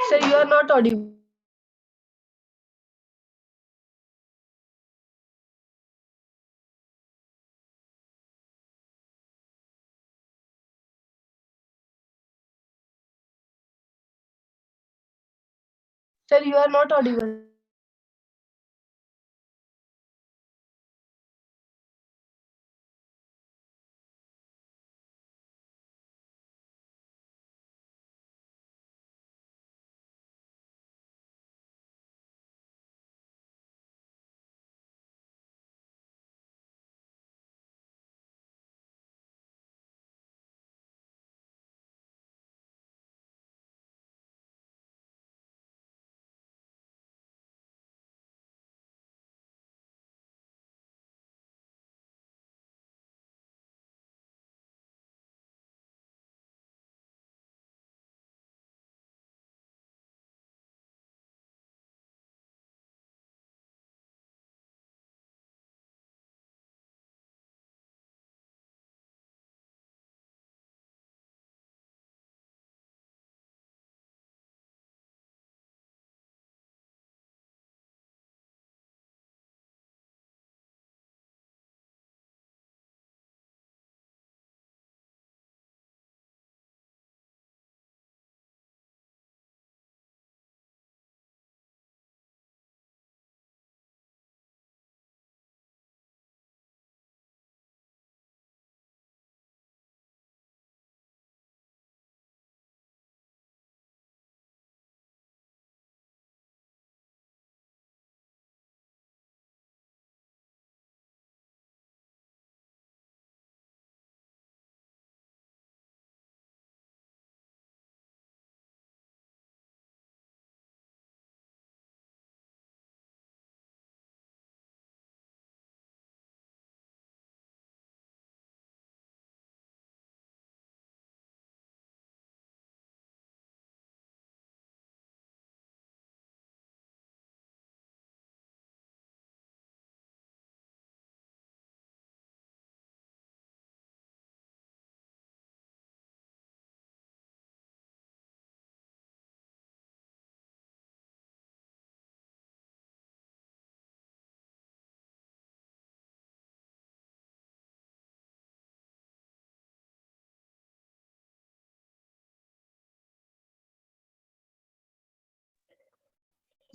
Sir, you are not audible. Sir, you are not audible.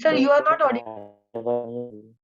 Sir, you are not audible.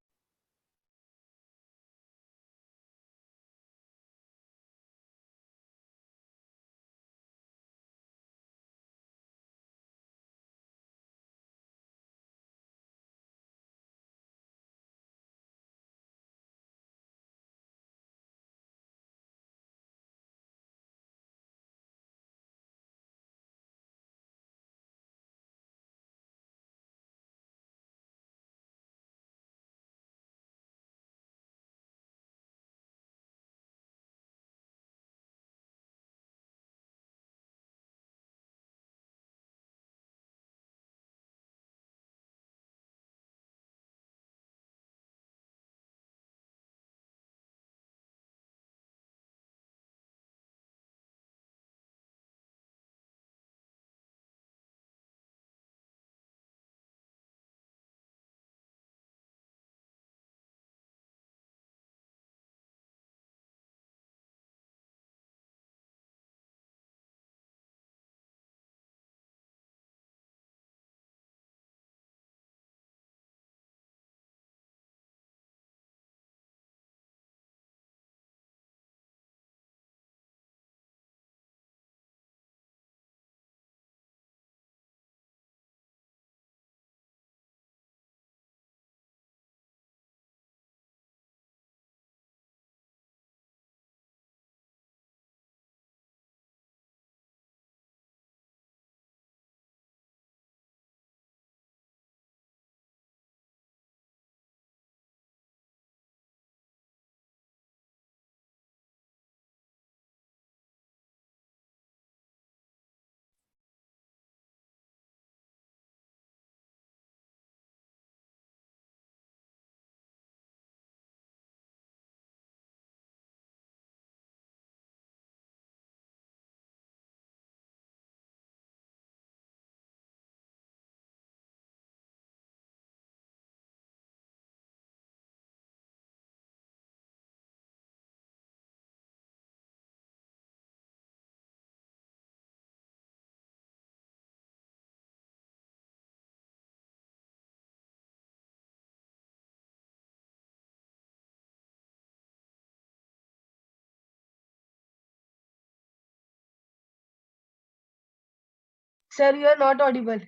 Sir, you are not audible.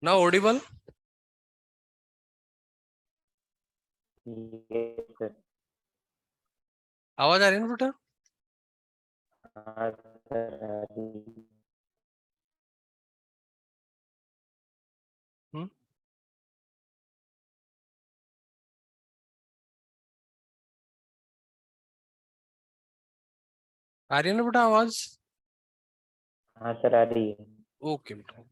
Now audible? Yes, sir. आवाज आ रही है ना बेटा? हाँ, sir, आ रही है। हम्म? आ रही है ना बेटा आवाज? हाँ सर, आ रही है। ओके बेटा।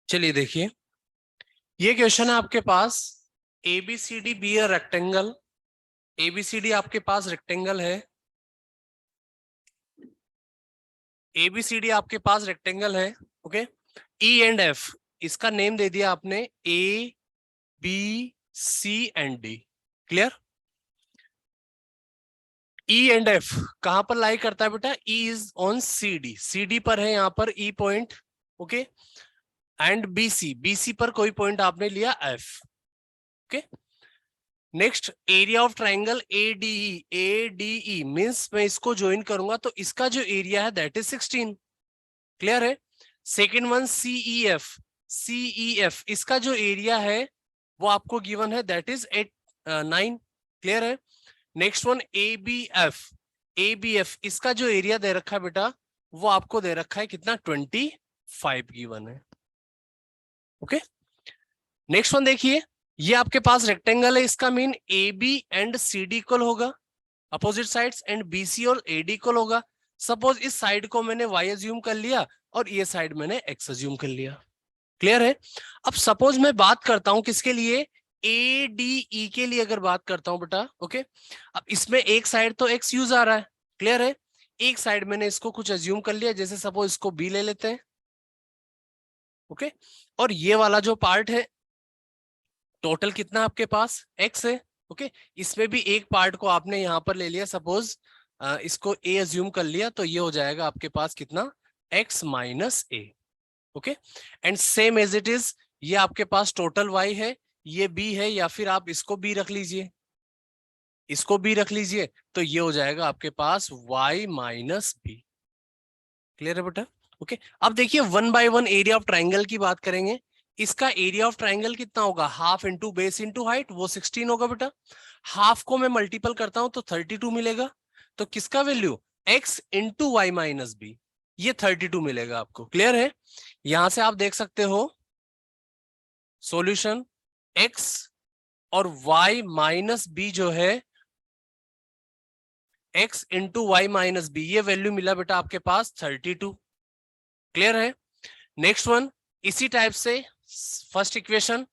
चलिए देखिए, ये क्वेश्चन है आपके पास। ABCD be a rectangle. ABCD आपके पास रेक्टेंगल है। ABCD आपके पास रेक्टेंगल है। ओके, E एंड F इसका नेम दे दिया आपने A B C and D। Clear? E and F कहां पर लाई करता है बेटा? E इज ऑन CD पर है यहां पर E point. Okay, and BC पर कोई पॉइंट आपने लिया F। Okay, next area of triangle ADE means मैं इसको ज्वाइन करूंगा तो इसका जो एरिया है दैट इज 16। क्लियर है? सेकेंड वन CEF इसका जो एरिया है वो आपको गिवन है दैट इज 9। क्लियर है? नेक्स्ट वन ABF इसका जो एरिया दे रखा है बेटा वो आपको दे रखा है कितना? 25 गिवन है। ओके, नेक्स्ट वन देखिए, ये आपके पास रेक्टेंगल है, इसका mean AB and CD equal होगा, अपोजिट साइड्स, एंड BC और AD इक्वल होगा। सपोज इस साइड को मैंने Y अज्यूम कर लिया और ये साइड मैंने X अज्यूम कर लिया। क्लियर है? अब सपोज मैं बात करता हूं किसके लिए? ADE के लिए अगर बात करता हूं बेटा। ओके, अब इसमें एक साइड तो X यूज आ रहा है। क्लियर है? एक साइड मैंने इसको कुछ अज्यूम कर लिया, जैसे सपोज इसको B ले लेते हैं। ओके, और ये वाला जो पार्ट है टोटल कितना आपके पास x है। ओके, इसमें भी एक पार्ट को आपने यहां पर ले लिया, सपोज इसको a अज्यूम कर लिया, तो ये हो जाएगा आपके पास कितना x minus a। Okay, and same as it is, ये आपके पास टोटल y है, ये b है, या फिर आप इसको b रख लीजिए, इसको b रख लीजिए, तो ये हो जाएगा आपके पास y माइनस b। क्लियर है बेटा। ओके, अब देखिए 1/1 एरिया ऑफ ट्राइंगल की बात करेंगे। इसका एरिया ऑफ ट्राइंगल कितना होगा, half into base into height, वो 16 होगा बेटा। हाफ को मैं मल्टीपल करता हूं तो 32 मिलेगा, तो किसका value x into Y minus B, ये 32 मिलेगा आपको। क्लियर है, यहां से आप देख सकते हो सॉल्यूशन x और y माइनस बी जो है, x into Y minus B, ये वैल्यू मिला बेटा आपके पास 32। क्लियर है। नेक्स्ट वन, इसी टाइप से फर्स्ट इक्वेशन,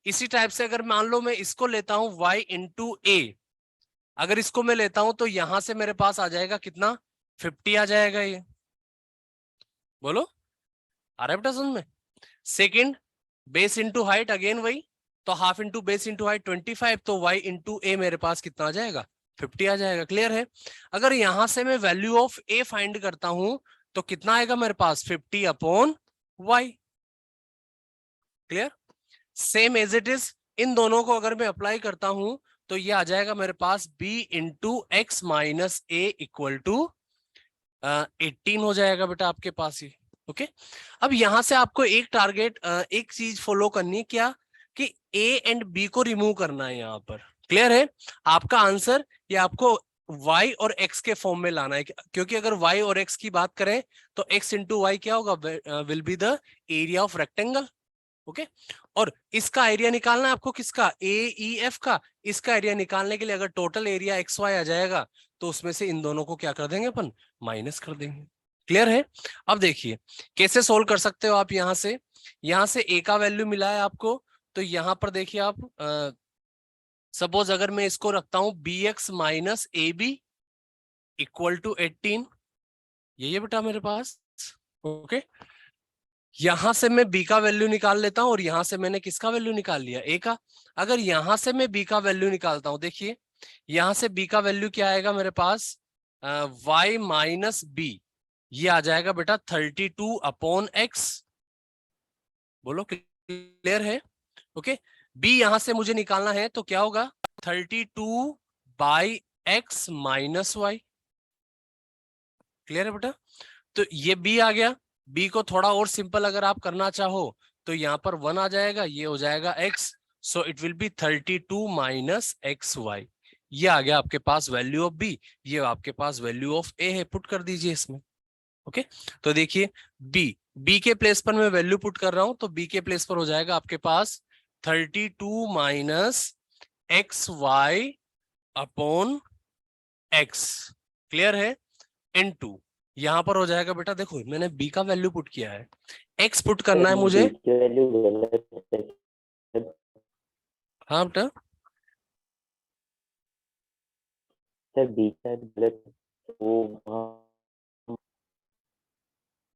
इसी टाइप से अगर मान लो मैं इसको लेता हूं y इंटू ए, अगर इसको मैं लेता हूं तो यहां से मेरे पास आ जाएगा कितना 50 आ जाएगा, ये बोलो आ रहा है बेटा समझ में। Second, base into height, again वही, तो half into base into height 25, तो y इंटू ए मेरे पास कितना आ जाएगा 50 आ जाएगा। क्लियर है। अगर यहां से मैं वैल्यू ऑफ a फाइंड करता हूं तो कितना आएगा मेरे पास 50 upon y। Clear, same as it is, इन दोनों को अगर मैं अप्लाई करता हूं तो ये आ जाएगा मेरे पास b into X minus A equal to 18 हो जाएगा बेटा आपके पास ही। ओके, अब यहां से आपको एक टारगेट, एक चीज फॉलो करनी है, क्या कि a एंड b को रिमूव करना है यहाँ पर। क्लियर है, आपका आंसर ये आपको y और x के फॉर्म में लाना है, क्योंकि अगर y और x की बात करें तो x इंटू वाई क्या होगा, will be the area of rectangle. Okay, और इसका एरिया निकालना है आपको, किसका AEF का। इसका एरिया निकालने के लिए अगर टोटल एरिया XY आ जाएगा तो उसमें से इन दोनों को क्या कर देंगे अपन, माइनस कर देंगे। क्लियर है। अब देखिए कैसे सोल्व कर सकते हो आप, यहां से A का वैल्यू मिला है आपको, तो यहां पर देखिए आप, सपोज अगर मैं इसको रखता हूं BX minus AB equal to 18, ये बेटा मेरे पास। ओके, यहां से मैं b का वैल्यू निकाल लेता हूं, और यहां से मैंने किसका वैल्यू निकाल लिया a का। अगर यहां से मैं b का वैल्यू निकालता हूं, देखिए यहां से b का वैल्यू क्या आएगा मेरे पास, y माइनस b, ये आ जाएगा बेटा 32 अपॉन x। बोलो क्लियर है। ओके, b यहां से मुझे निकालना है तो क्या होगा 32 by x minus Y. Clear है बेटा, तो ये b आ गया। b को थोड़ा और सिंपल अगर आप करना चाहो तो यहाँ पर 1 आ जाएगा, ये हो जाएगा x, so it will be 32 minus X Y. ये आ गया आपके पास वैल्यू ऑफ b, ये आपके पास वैल्यू ऑफ a है, पुट कर दीजिए इसमें। ओके, तो देखिए b के प्लेस पर मैं वैल्यू पुट कर रहा हूं, तो b के प्लेस पर हो जाएगा आपके पास 32 minus X Y upon X. Clear है, इनटू यहां पर हो जाएगा बेटा, देखो मैंने b का वैल्यू पुट किया है, x पुट करना है मुझे। b की वैल्यू गलत है। हाँ बेटा, सर b का गलत है, वो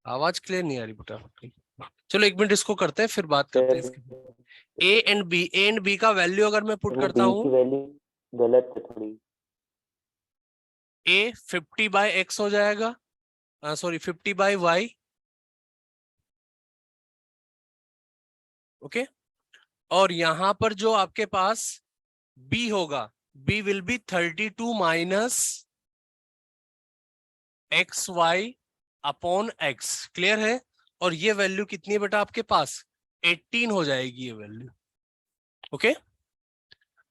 आवाज क्लियर नहीं आ रही बेटा। चलो एक मिनट इसको करते हैं, फिर बात करते हैं सर इसके। ए एंड बी का वैल्यू अगर मैं पुट वो करता b हूँ, की वैल्यू गलत है थोड़ी। a 50 बाई एक्स हो जाएगा, सॉरी 50 बाई वाई। ओके, और यहां पर जो आपके पास b होगा, b will be 32 minus X Y upon X. Clear है, और ये वैल्यू कितनी है बेटा आपके पास 18 हो जाएगी ये वैल्यू। ओके,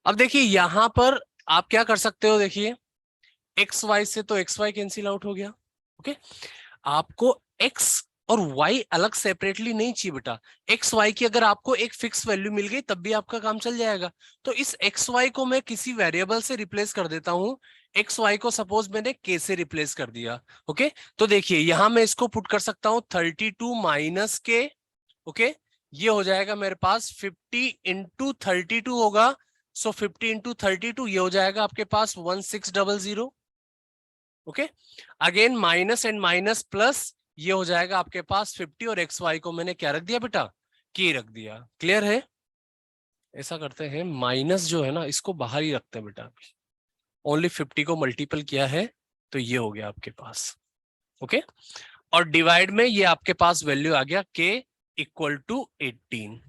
अब देखिए यहां पर आप क्या कर सकते हो, देखिए एक्स वाई से तो एक्स वाई कैंसिल आउट हो गया। ओके, आपको एक्स और y अलग सेपरेटली नहीं चाहिए बेटा, एक्स वाई की अगर आपको एक फिक्स वैल्यू मिल गई तब भी आपका काम चल जाएगा। तो इस एक्स वाई को मैं किसी वेरिएबल से रिप्लेस कर देता हूं, एक्स वाई को सपोज मैंने k से रिप्लेस कर दिया। ओके, तो देखिए यहां मैं इसको पुट कर सकता हूं 32 माइनस के। ओके, ये हो जाएगा मेरे पास 50 इंटू 32 होगा, सो 50 इंटू 32 ये हो जाएगा आपके पास 1600। Okay, again minus and minus plus, ये हो जाएगा आपके पास 50, और एक्स वाई को मैंने क्या रख दिया बेटा के रख दिया। क्लियर है? ऐसा करते हैं, माइनस जो है ना इसको बाहर ही रखते हैं बेटा, ओनली 50 को मल्टीपल किया है तो ये हो गया आपके पास। ओके, और डिवाइड में ये आपके पास वैल्यू आ गया k इक्वल टू 18।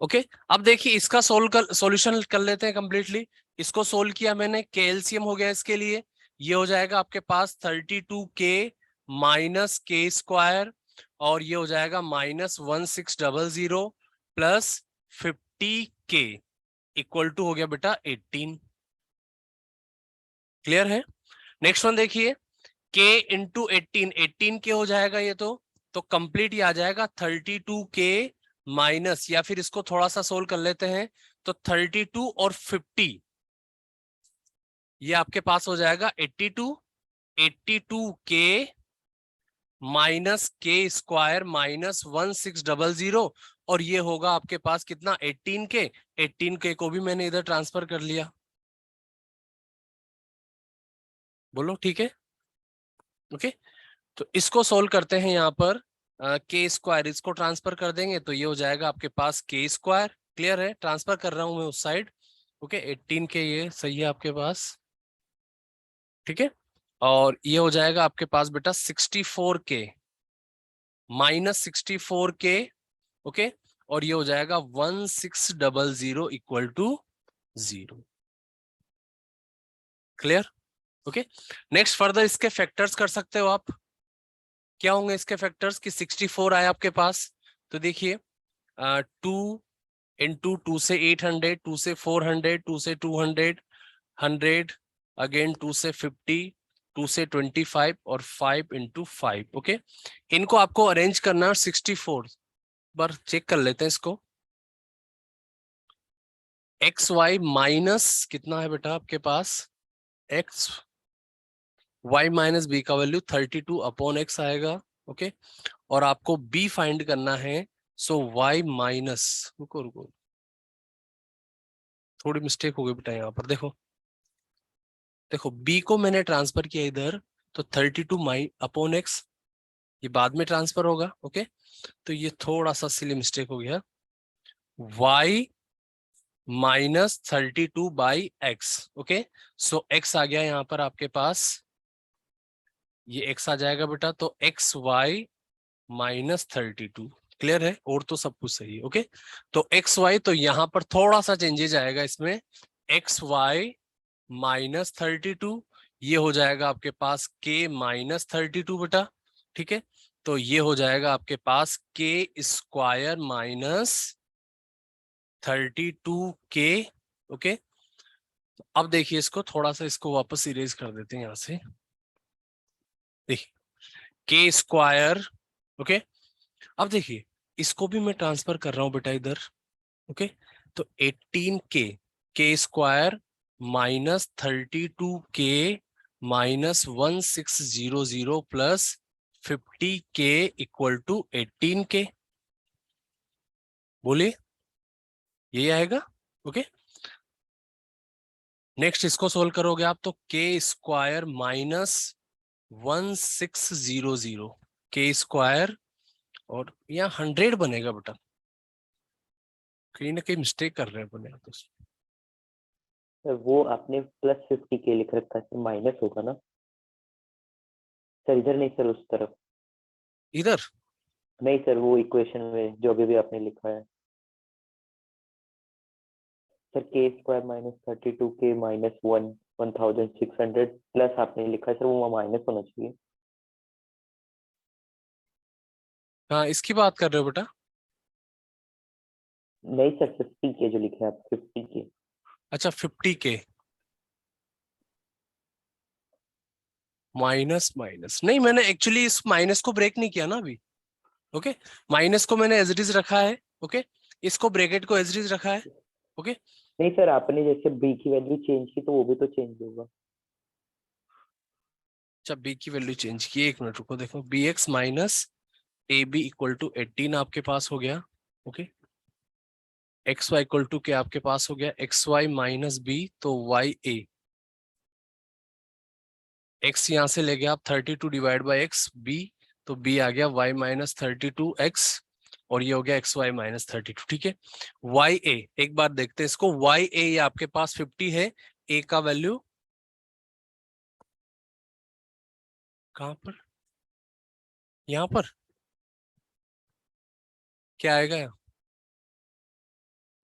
ओके, अब देखिए इसका सॉल्यूशन कर लेते हैं कंप्लीटली। इसको सोल्व किया मैंने, के एलसीएम हो गया इसके लिए, ये हो जाएगा आपके पास 32k माइनस के स्क्वायर, और ये हो जाएगा minus 1600 plus 50k equal to हो गया बेटा 18। क्लियर है? नेक्स्ट वन देखिए, k इंटू 18 के हो जाएगा ये, तो कंप्लीट ये आ जाएगा 32k माइनस, या फिर इसको थोड़ा सा सोल्व कर लेते हैं तो 32 और 50 ये आपके पास हो जाएगा 82k माइनस के स्क्वायर माइनस 1600, और ये होगा आपके पास कितना 18k को भी मैंने इधर ट्रांसफर कर लिया। बोलो ठीक है? ओके, तो इसको सोल्व करते हैं, यहाँ पर के स्क्वायर इसको ट्रांसफर कर देंगे तो ये हो जाएगा आपके पास के स्क्वायर। क्लियर है? ट्रांसफर कर रहा हूं मैं उस साइड। ओके, 18k ये सही है आपके पास, ठीक है, और ये हो जाएगा आपके पास बेटा 64k माइनस 64k। ओके, और ये हो जाएगा 1600 equal to 0। Clear? Okay, next further इसके फैक्टर्स कर सकते हो आप। क्या होंगे इसके फैक्टर्स? कि 64 आया आपके पास, तो देखिए 2 इंटू 2 से 800, 2 से 400, 2 से 200, 100 अगेन, 2 से 50, 2 से 25 और 5 इंटू 5। ओके, इनको आपको अरेंज करना है। 64 बार चेक कर लेते हैं इसको। एक्स वाई माइनस कितना है बेटा आपके पास? एक्स वाई माइनस बी का वैल्यू 32 अपॉन एक्स आएगा। ओके, और आपको बी फाइंड करना है, सो वाई माइनस, रुको रुको थोड़ी मिस्टेक हो गई बेटा यहाँ पर। देखो देखो, बी को मैंने ट्रांसफर किया इधर, तो 32 माई अपॉन एक्स, ये बाद में ट्रांसफर होगा। ओके, तो ये थोड़ा सा सिली मिस्टेक हो गया। y minus 32 by x. Okay, so x आ गया यहाँ पर आपके पास, ये x आ जाएगा बेटा, तो एक्स वाई माइनस 32। क्लियर है? और तो सब कुछ सही है। ओके, तो एक्स वाई, तो यहाँ पर थोड़ा सा चेंजेस आएगा इसमें, एक्स वाई माइनस 32, ये हो जाएगा आपके पास k माइनस 32 बेटा। ठीक है, तो ये हो जाएगा आपके पास k square minus 32k। Okay, अब देखिए इसको थोड़ा सा, इसको वापस इरेज कर देते हैं यहां से। देखिए k स्क्वायर। ओके, अब देखिए इसको भी मैं ट्रांसफर कर रहा हूं बेटा इधर। ओके, तो 18k k square minus 32k minus 1600 plus 50k equal to 18k। बोलिए, यही आएगा। ओके, नेक्स्ट इसको सोल्व करोगे आप तो k square minus 1600 k square, और यहाँ 100 बनेगा बेटा, कहीं ना कहीं मिस्टेक कर रहे हैं अपन यहाँ तो। सर वो आपने प्लस 50k लिख रखा है, माइनस होगा ना सर? इधर नहीं सर, उस तरफ इधर नहीं सर, वो इक्वेशन में जो अभी भी आपने लिखा है सर, के square minus 32k minus 1600 plus आपने लिखा है सर, वो माइनस होना चाहिए। हाँ, इसकी बात कर रहे हो बेटा? नहीं सर, 50k जो लिखे हैं आप, 50k। अच्छा, 50k माइनस माइनस, नहीं मैंने एक्चुअली इस माइनस को ब्रेक नहीं किया ना अभी। ओके, माइनस को मैंने एज इट इज रखा है। ओके, इसको ब्रैकेट को एज इट इज रखा है। ओके, नहीं सर, आपने जैसे b की वैल्यू चेंज की तो वो भी तो चेंज होगा। अच्छा बी की वैल्यू चेंज की, एक मिनट रुको, देखो B X minus A B equal to 18 आपके पास हो गया। Okay, X Y equal to क्या आपके पास हो गया? एक्स वाई माइनस बी, तो वाई ए, एक्स यहां से ले गया आप 32 डिवाइड बाई एक्स बी, तो बी आ गया वाई माइनस 32 एक्स, और ये हो गया एक्स वाई माइनस 32, ठीक है। वाई ए एक बार देखते हैं इसको, वाई ए ये आपके पास 50 है, ए का वैल्यू कहां पर, यहां पर क्या आएगा यहाँ?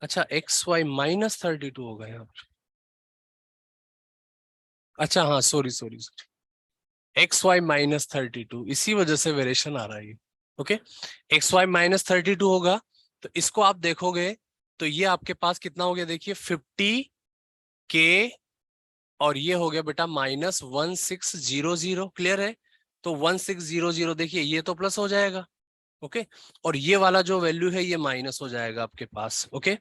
अच्छा एक्स वाई माइनस 32 होगा यहाँ पर, अच्छा हाँ sorry sorry sorry, X Y minus 32, इसी वजह से वेरिएशन आ रहा है ये। ओके, एक्स वाई माइनस 32 होगा, तो इसको आप देखोगे तो ये आपके पास कितना हो गया, देखिए 50 के, और ये हो गया बेटा माइनस 1600, क्लियर है। तो 1600 देखिए ये तो प्लस हो जाएगा, ओके, और ये वाला जो वैल्यू है ये माइनस हो जाएगा आपके पास, ओके।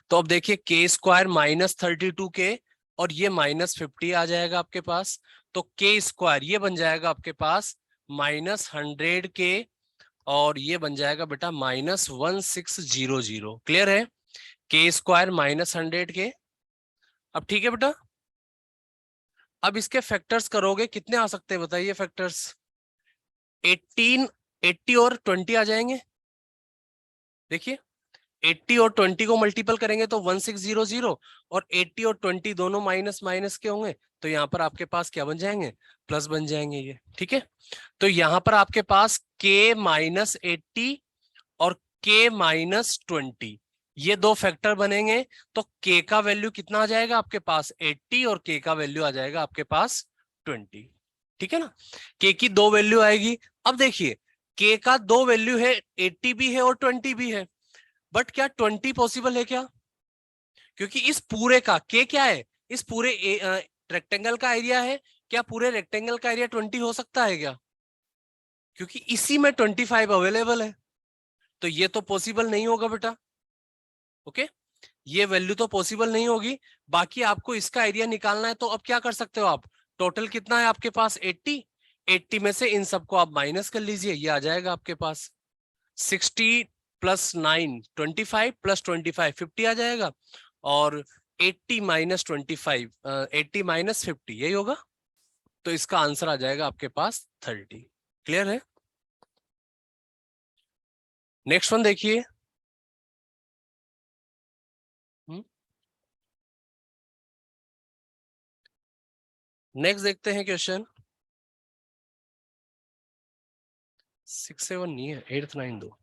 तो अब देखिए के स्क्वायर माइनस 32 के, और ये माइनस 50 आ जाएगा आपके पास, तो के स्क्वायर ये बन जाएगा आपके पास माइनस 100 के, और ये बन जाएगा बेटा माइनस 1600, क्लियर है। के स्क्वायर माइनस 100 के, अब ठीक है बेटा। अब इसके फैक्टर्स करोगे कितने आ सकते हैं बताइए फैक्टर्स, 18, 80 और 20 आ जाएंगे। देखिए 80 और 20 को मल्टीपल करेंगे तो 1600, और 80 और 20 दोनों माइनस माइनस के होंगे, तो यहाँ पर आपके पास क्या बन जाएंगे, प्लस बन जाएंगे ये, ठीक है। तो यहाँ पर आपके पास k माइनस 80 और k माइनस 20, ये दो फैक्टर बनेंगे, तो k का वैल्यू कितना आ जाएगा आपके पास 80, और k का वैल्यू आ जाएगा आपके पास 20, ठीक है ना। k की दो वैल्यू आएगी। अब देखिए k का दो वैल्यू है, 80 भी है और 20 भी है, बट क्या 20 पॉसिबल है क्या, क्योंकि इस पूरे का k क्या है, इस पूरे रेक्टेंगल का एरिया है, क्या पूरे रेक्टेंगल का एरिया 20 हो सकता है क्या, क्योंकि इसी में 25 अवेलेबल है, तो ये तो पॉसिबल नहीं होगा बेटा, ओके, ये वैल्यू तो पॉसिबल नहीं होगी। बाकी आपको इसका एरिया निकालना है, तो अब क्या कर सकते हो आप, टोटल कितना है आपके पास 80, 80 में से इन सबको आप माइनस कर लीजिए, ये आ जाएगा आपके पास 60 प्लस 9 25 प्लस 25 50 आ जाएगा, और 80 माइनस 25 80 माइनस 50 यही होगा, तो इसका आंसर आ जाएगा आपके पास 30, क्लियर है। नेक्स्ट वन देखिए, नेक्स्ट देखते हैं क्वेश्चन 6 7 नहीं है, 8th 9 दो।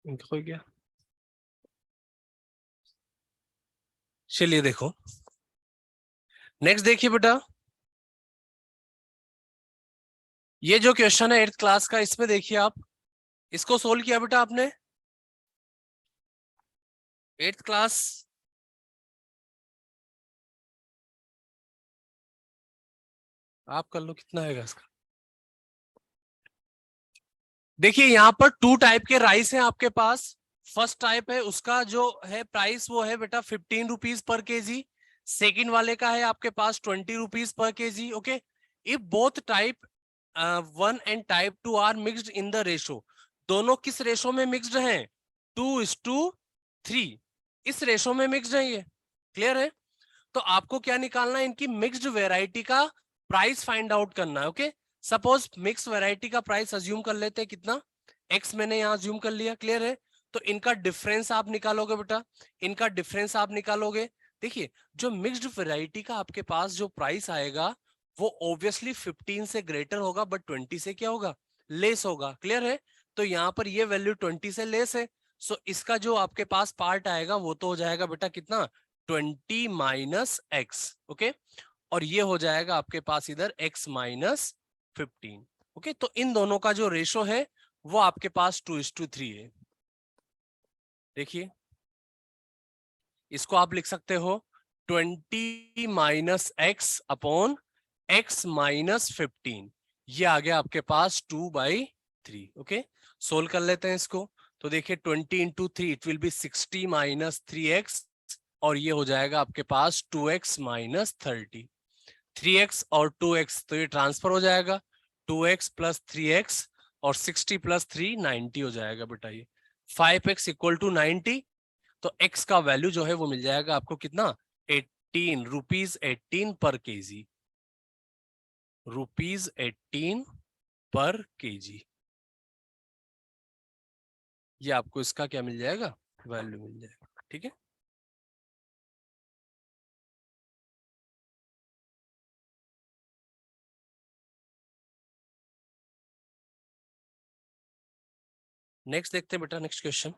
हो गया, चलिए देखो नेक्स्ट देखिए बेटा, ये जो क्वेश्चन है 8th क्लास का, इसमें देखिए आप इसको सोल्व किया बेटा आपने 8th क्लास, आप कर लो कितना आएगा इसका। देखिए यहाँ पर टू टाइप के राइस हैं आपके पास, फर्स्ट टाइप है उसका जो है प्राइस वो है बेटा 15 रुपीज पर केजी, सेकेंड वाले का है आपके पास 20 रुपीज पर KG, okay. If both type 1 and type 2 are mixed in the ratio, दोनों किस रेशो में मिक्स्ड हैं, 2:3, इस रेशो में मिक्स्ड है ये, क्लियर है। तो आपको क्या निकालना है, इनकी मिक्स्ड वेराइटी का प्राइस फाइंड आउट करना है, ओके। सपोज मिक्स वैरायटी का प्राइस अज्यूम कर लेते हैं कितना, x मैंने यहाँ अज्यूम कर लिया, क्लियर है। तो इनका डिफरेंस आप निकालोगे बेटा, इनका डिफरेंस आप निकालोगे। देखिए जो मिक्स्ड वैरायटी का आपके पास जो प्राइस आएगा वो ऑब्वियसली 15 से ग्रेटर होगा, बट 20 से क्या होगा, लेस होगा, क्लियर है। तो यहाँ पर ये वैल्यू 20 से लेस है, सो इसका जो आपके पास पार्ट आएगा वो तो हो जाएगा बेटा कितना, 20 माइनस एक्स, ओके, और ये हो जाएगा आपके पास इधर x माइनस 15, ओके। तो इन दोनों का जो रेशो है वो आपके पास 2:3 है। देखिए इसको आप लिख सकते हो 20 minus x upon x minus 15, ये आ गया आपके पास 2/3। ओके, सोल्व कर लेते हैं इसको। तो देखिए 20 into 3 it will B 60 minus 3x, और ये हो जाएगा आपके पास 2x माइनस 30। 3x और 2x तो ये ट्रांसफर हो जाएगा, 2x प्लस 3x और 60 प्लस 3 90 हो जाएगा बेटा। ये 5x इक्वल टू 90, तो x का वैल्यू जो है वो मिल जाएगा आपको कितना, 18 रुपीज 18 पर केजी, रुपीज 18 पर केजी। ये आपको इसका क्या मिल जाएगा, वैल्यू मिल जाएगा। ठीक है, नेक्स्ट देखते हैं बेटा, नेक्स्ट क्वेश्चन।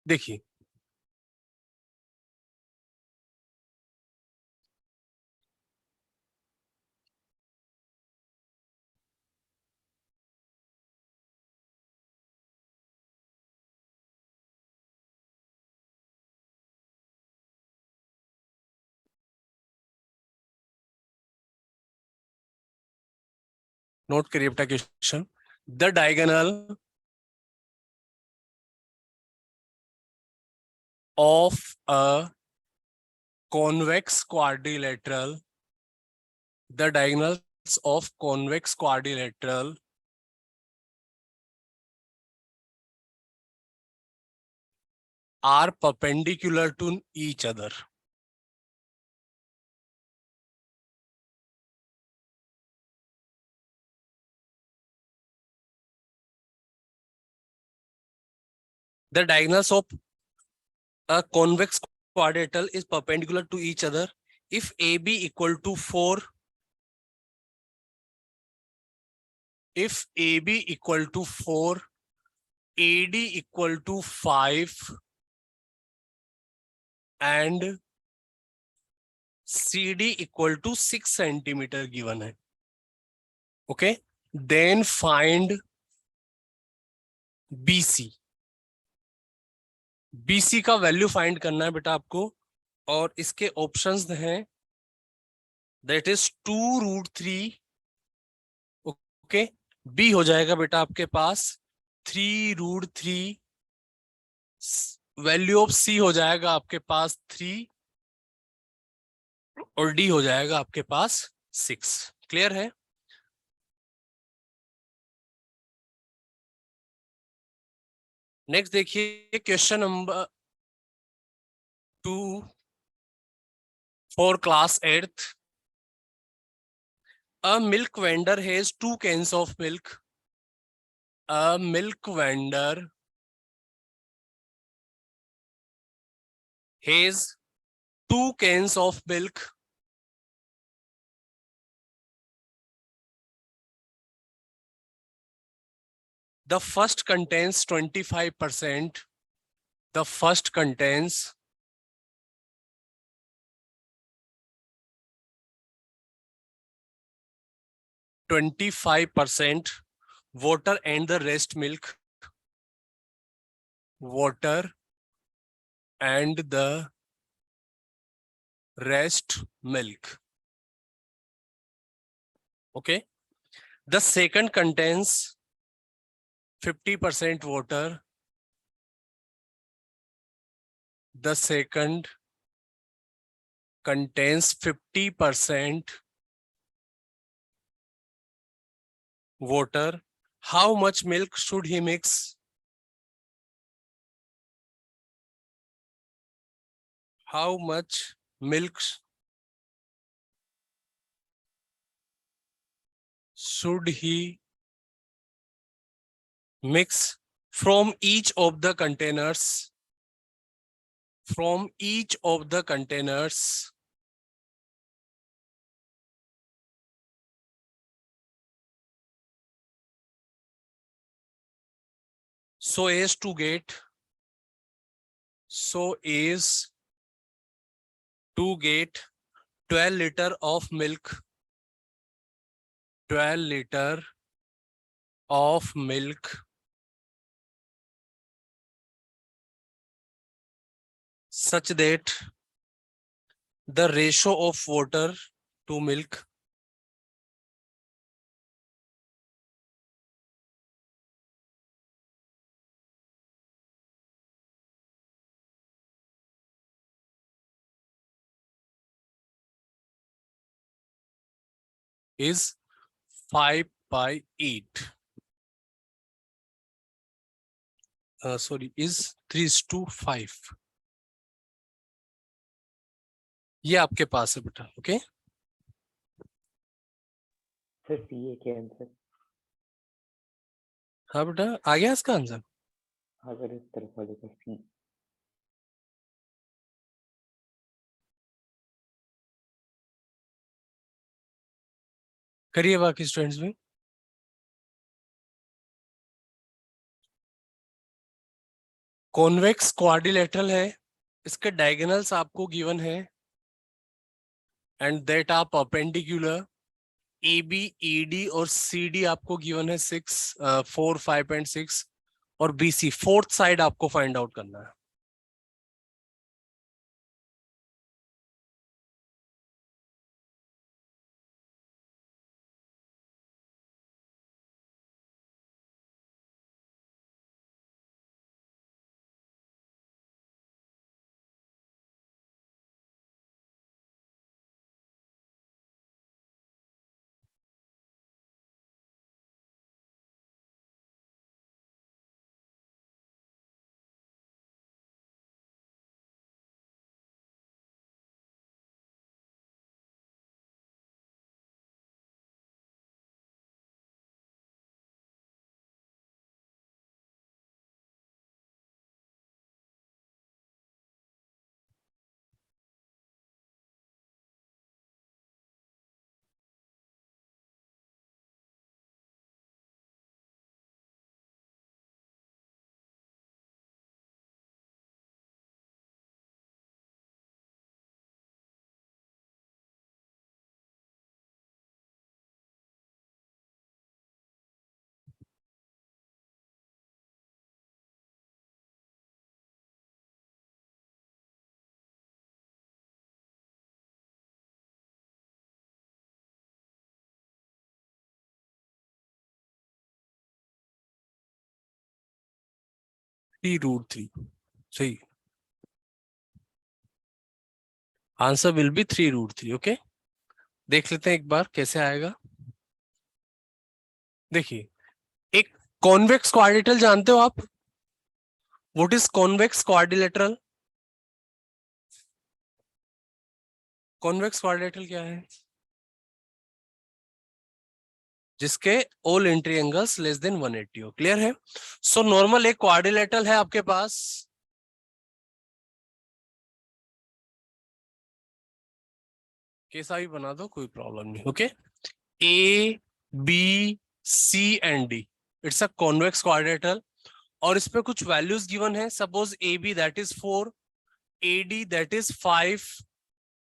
देखिए नोट करिए बेटा question. The diagonal of a convex quadrilateral, the diagonals of convex quadrilateral are perpendicular to each other. The diagonals of a convex quadrilateral is perpendicular to each other if AB equal to 4, if AB equal to 4, AD equal to 5 and CD equal to 6 centimeter given है. Okay, then find BC. BC का value find करना है बेटा आपको, और इसके options हैं that is 2√3। Okay, B हो जाएगा बेटा आपके पास 3√3, वैल्यू ऑफ सी हो जाएगा आपके पास 3, और डी हो जाएगा आपके पास 6। क्लियर है? नेक्स्ट देखिए question number 2 for class 8th। A milk vendor has 2 cans of milk. A milk vendor has 2 cans of milk. The first contains 25%. The first contains 25% water and the rest milk. Water and the rest milk. Okay. The second contains 50% water. The second contains 50% water. How much milk should he mix? How much milk should he mix from each of the containers? From each of the containers so as to get 12 liter of milk. 12 liter of milk such that the ratio of water to milk is 5/8. Sorry, is 3:5. ये आपके पास है बेटा. Okay, sir सी है क्या answer? हाँ बेटा, आ गया इसका आंसर. हाँ सर, इस तरफ वाले का सी. करिए बाकी स्टूडेंट्स भी. कॉन्वेक्स क्वाड्रिलेटरल है, इसके डायगोनल्स आपको गिवन है and that are perpendicular. A B E D और सी डी आपको गिवन है 6, 4, 5.6 और बी सी फोर्थ साइड आपको फाइंड आउट करना है. √3 सही. Answer will be 3√3. ओके, देख लेते हैं एक बार कैसे आएगा. देखिए, एक कॉन्वेक्स क्वाड्रिलेटरल जानते हो आप? What is convex quadrilateral? Convex quadrilateral क्या है? जिसके all entry angles less than 180 हो. क्लियर है? सो नॉर्मल एक क्वाड्रिलेटरल है आपके पास, कैसा भी बना दो कोई प्रॉब्लम नहीं. Okay, A B C and D, it's a convex quadrilateral और इस पे कुछ वैल्यूज गिवन है. Suppose A B that is 4, A D that is 5,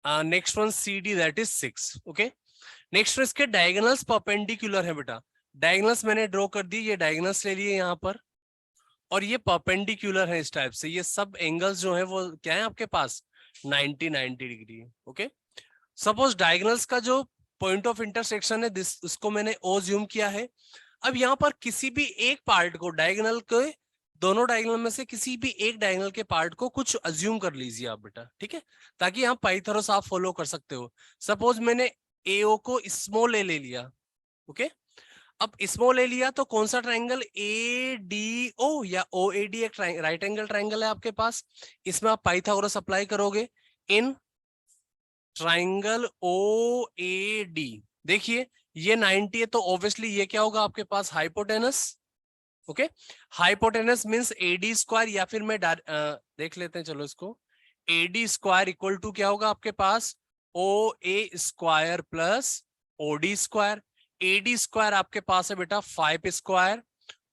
next one C D that is 6. Okay, next one इसके diagonals perpendicular है बेटा. Diagonals मैंने draw कर दी, ये डायगोनल्स ले लिए यहाँ पर और ये परपेंडिकुलर है इस टाइप से. ये सब एंगल्स जो है वो क्या है आपके पास? 90 डिग्री है. ओके, सपोज डायगोनल्स का जो पॉइंट ऑफ इंटरसेक्शन है उसको मैंने ओ ज्यूम किया है. अब यहाँ पर किसी भी एक पार्ट को, डायगोनल के दोनों डायगोनल में से किसी भी एक डायगोनल के पार्ट को कुछ अज्यूम कर लीजिए आप बेटा. ठीक है, ताकि यहाँ पाइथागोरस आप फॉलो कर सकते हो. सपोज मैंने एओ को स्मॉल ए ले लिया. ओके, अब स्मॉल ले लिया तो कौन सा ट्राइंगल? ए डी ओ या ओ ए डी एक राइट एंगल ट्राइंगल है आपके पास. इसमें आप पाइथागोरस अप्लाई करोगे in triangle O A D. देखिए ये 90 है तो ऑब्वियसली ये क्या होगा आपके पास? Hypotenuse. Okay, hypotenuse means AD square या फिर मैं देख लेते हैं चलो इसको. एडी स्क्वायर इक्वल टू क्या होगा आपके पास? O A square plus O D square. A D square आपके पास है बेटा 5 स्क्वायर,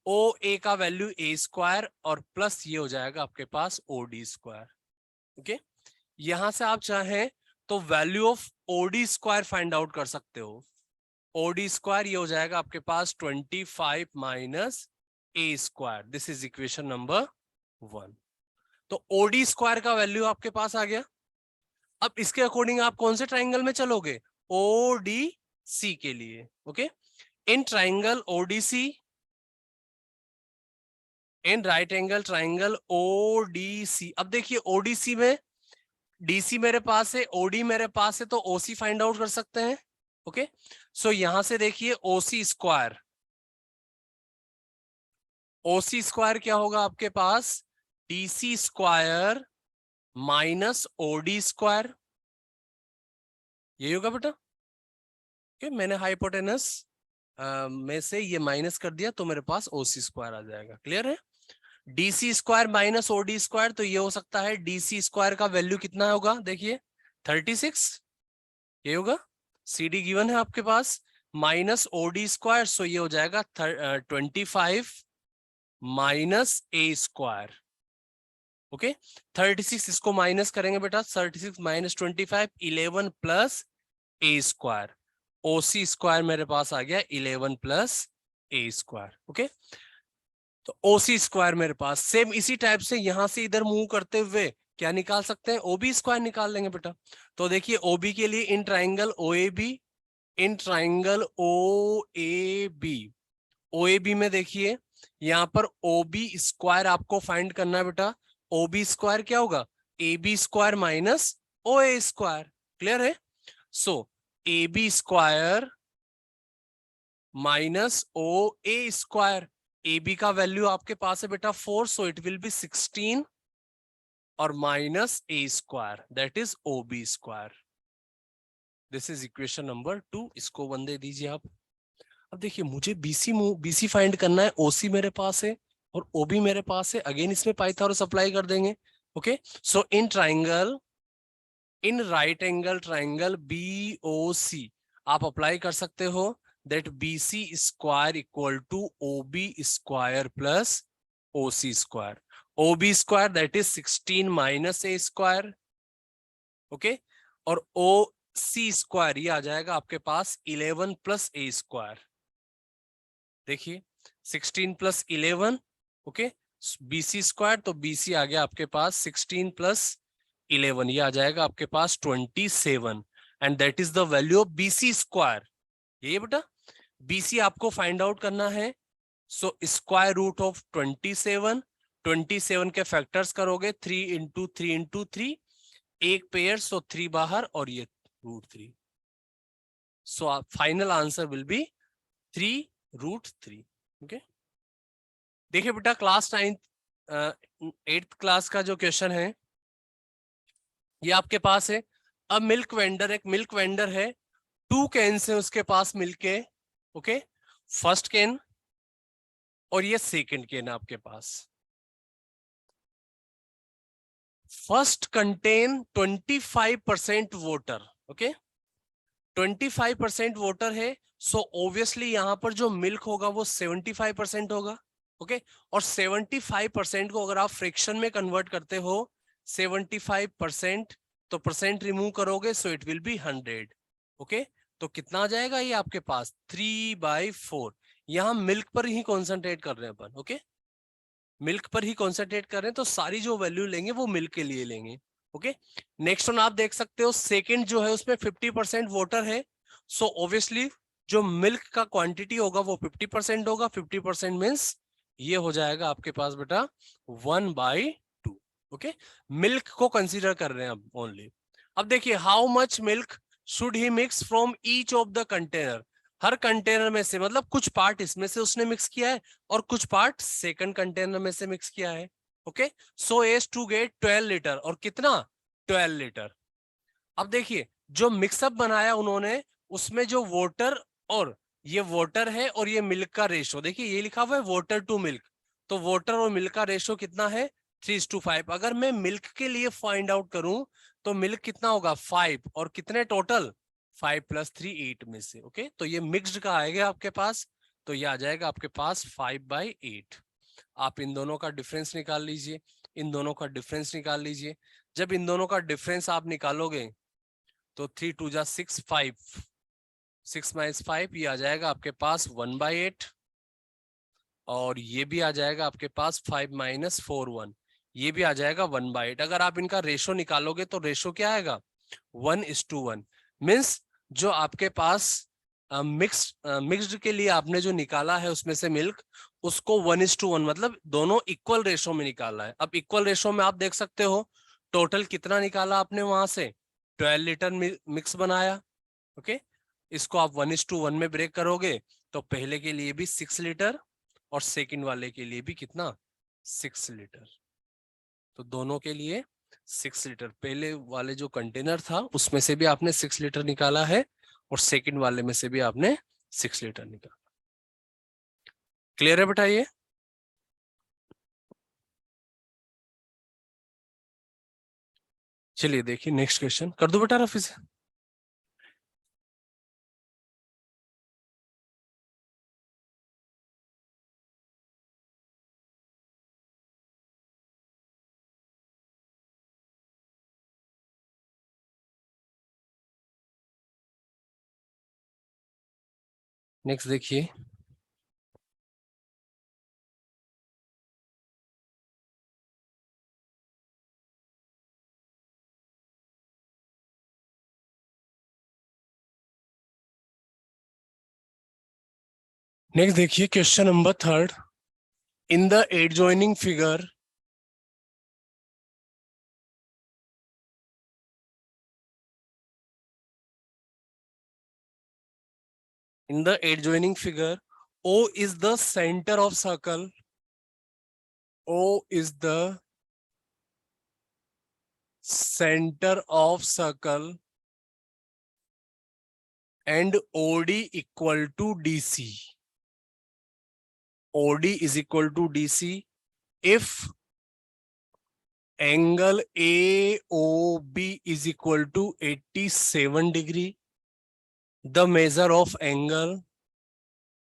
ओ ए का वैल्यू ए स्क्वायर और प्लस ये हो जाएगा आपके पास ओ डी स्क्वायर. ओके, यहां से आप चाहें तो value of O D square find out कर सकते हो. OD स्क्वायर, ये हो जाएगा आपके पास 25 minus A square. This is equation number 1। तो OD स्क्वायर का वैल्यू आपके पास आ गया। अब इसके अकॉर्डिंग आप कौन से ट्राइंगल में चलोगे? ODC के लिए। Okay, in triangle ODC, in right angle triangle ODC। अब देखिए ODC में DC मेरे पास है, OD मेरे पास है, तो OC फाइंड आउट कर सकते हैं। ओके, सो यहां से देखिए OC स्क्वायर, OC स्क्वायर क्या होगा आपके पास? DC square minus OD square, यही होगा बेटा। ओके, मैंने हाइपोटेनस में से ये माइनस कर दिया तो मेरे पास OC स्क्वायर आ जाएगा। क्लियर है? DC square minus OD square, तो ये हो सकता है DC स्क्वायर का वैल्यू कितना होगा? देखिए 36, ये होगा। CD गिवन है आपके पास, माइनस OD स्क्वायर, सो ये हो जाएगा 25 माइनस A स्क्वायर। ओके, 36 इसको माइनस करेंगे बेटा, 36 minus 25, 11 plus A square. OC square मेरे पास आ गया 11 प्लस A स्क्वायर। ओके, तो OC स्क्वायर मेरे पास सेम इसी टाइप से यहां से इधर मूव करते हुए क्या निकाल सकते हैं? OB स्क्वायर निकाल लेंगे बेटा। तो देखिए OB के लिए in triangle OAB, in triangle OAB में देखिए यहां पर OB स्क्वायर आपको फाइंड करना है बेटा। OB स्क्वायर क्या होगा? AB square minus OA square. Clear है? सो AB square minus OA square, AB का वैल्यू आपके पास है बेटा 4, सो इट विल बी 16 और minus A square, that is OB square. This is equation number 2। इसको 1 दे दीजिए आप। अब देखिए मुझे BC फाइंड करना है, OC मेरे पास है और OB मेरे पास है। अगेन इसमें पाइथागोरस अप्लाई कर देंगे। Okay, so in triangle, in right angle triangle BOC आप अप्लाई कर सकते हो that BC square equal to OB square plus OC square. OB square that is 16 minus A square. Okay, और OC square ये आ जाएगा आपके पास 11 plus A square। देखिए 16 plus 11, ओके, BC square, तो BC आ गया आपके पास 16 plus 11, ये आ जाएगा आपके पास 27 and that is the value of BC square। ये बेटा BC आपको फाइंड आउट करना है। सो स्क्वायर रूट ऑफ 27, 27 के फैक्टर्स करोगे 3 इंटू 3 इंटू 3, एक पेयर, सो 3 बाहर और ये √3। So final answer will be 3√3। Okay, देखिए बेटा क्लास 8th क्लास का जो क्वेश्चन है ये आपके पास है। अब मिल्क वेंडर, एक मिल्क वेंडर है, 2 कैन्स है उसके पास मिल्क के। ओके, फर्स्ट कैन और ये सेकंड कैन है आपके पास। First contain 25% water. Okay, 25% water है, सो ऑब्वियसली यहां पर जो मिल्क होगा वो 75% होगा। ओके, और 75% को अगर आप फ्रैक्शन में कन्वर्ट करते हो 75%, तो परसेंट रिमूव करोगे सो इट विल बी 100। ओके, तो कितना आ जाएगा ये आपके पास 3/4। यहां मिल्क पर ही कॉन्सेंट्रेट कर रहे हैं अपन। ओके, मिल्क पर ही कॉन्सेंट्रेट कर रहे हैं, तो सारी जो वैल्यू लेंगे वो मिल्क के लिए लेंगे। ओके, नेक्स्ट वन आप देख सकते हो, सेकंड जो है उसमें 50% वाटर है, सो ऑब्वियसली जो मिल्क का क्वांटिटी होगा वो 50% होगा। 50% मीन्स ये हो जाएगा आपके पास बेटा 1/2। ओके, मिल्क को कंसीडर कर रहे हैं अब ओनली। अब देखिए how much milk should he mix from each of the container. Her container में से, मतलब कुछ पार्ट इसमें से उसने मिक्स किया है और कुछ पार्ट सेकंड कंटेनर में से मिक्स किया है। Okay, so as to get 12 litre, और कितना 12 लीटर। अब देखिए जो मिक्सअप बनाया उन्होंने उसमें जो वाटर, और ये वाटर है और ये मिल्क का रेशो, देखिए ये लिखा हुआ है वाटर टू मिल्क, तो वाटर और मिल्क का रेशो कितना है 3:5। अगर मैं मिल्क के लिए फाइंड आउट करूं तो मिल्क कितना होगा 5, और कितने टोटल 5 + 3 8 में से। ओके, तो ये मिक्स्ड का आएगा आपके पास, तो ये आ जाएगा आपके पास 5/8। आप इन दोनों का डिफरेंस निकाल लीजिए, इन दोनों का डिफरेंस निकाल लीजिए। जब इन दोनों का डिफरेंस आप निकालोगे तो 3 × 2 = 6, 5 6 माइनस 5 ये आ जाएगा आपके पास 1/8 और ये भी आ जाएगा आपके पास 5 माइनस 4 1 ये भी आ जाएगा 1/8। अगर आप इनका रेशो निकालोगे तो रेशो क्या आएगा 1:1 मीन्स जो आपके पास मिक्स्ड के लिए आपने जो निकाला है उसमें से मिल्क उसको 1:1 मतलब दोनों इक्वल रेशो में निकाला है। अब इक्वल रेशो में आप देख सकते हो टोटल कितना निकाला आपने वहां से 12 लीटर मिक्स बनाया। ओके इसको आप 1:1 में ब्रेक करोगे तो पहले के लिए भी 6 लीटर और सेकंड वाले के लिए भी कितना 6 लीटर। तो दोनों के लिए 6 लीटर पहले वाले जो कंटेनर था उसमें से भी आपने 6 लीटर निकाला है और सेकंड वाले में से भी आपने 6 लीटर निकाला। क्लियर है बेटा ये? चलिए देखिए नेक्स्ट क्वेश्चन कर दो बेटा रफी से। नेक्स्ट देखिए नेक्स्ट देखिए question number 3 in the adjoining figure in the adjoining figure O is the center of circle. O is the center of circle and OD equal to DC. OD is equal to DC if angle AOB is equal to 87 degree. The measure of angle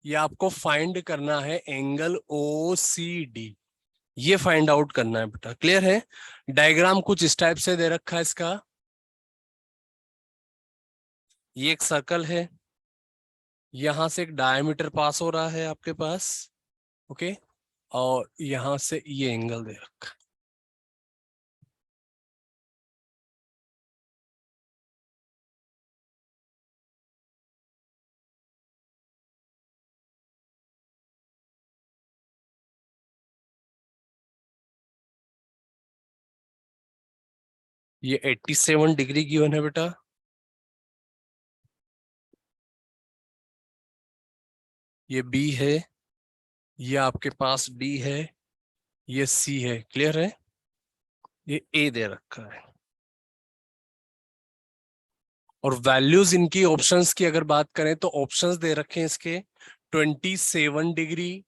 ये आपको find करना है angle OCD ये find out करना है बेटा। Clear है? Diagram कुछ इस टाइप से दे रखा है इसका। ये एक सर्कल है यहां से एक डायमीटर पास हो रहा है आपके पास। ओके और यहां से ये एंगल दे रखा है। ये 87 डिग्री गिवन है बेटा। ये बी है ये आपके पास डी है ये सी है। क्लियर है? ये ए दे रखा है और वैल्यूज इनकी ऑप्शंस की अगर बात करें तो ऑप्शंस दे रखे हैं इसके 27 degree,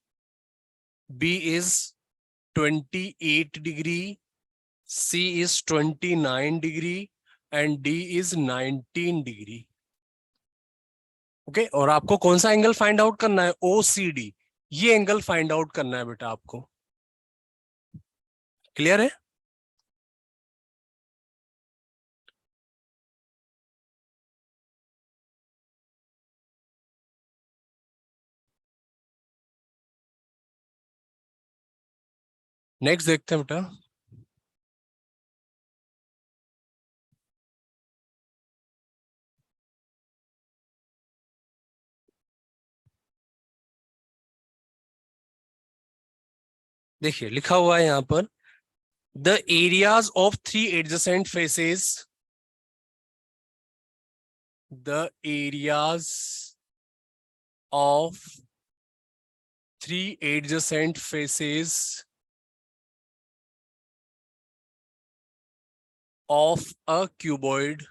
B is 28 degree, C is 29 degree and D is 19 degree. Okay और आपको कौन सा एंगल फाइंड आउट करना है OCD ये एंगल फाइंड आउट करना है बेटा आपको। क्लियर है? नेक्स्ट देखते हैं बेटा। देखिए लिखा हुआ है यहां पर the areas of 3 adjacent faces the areas of 3 adjacent faces of a cuboid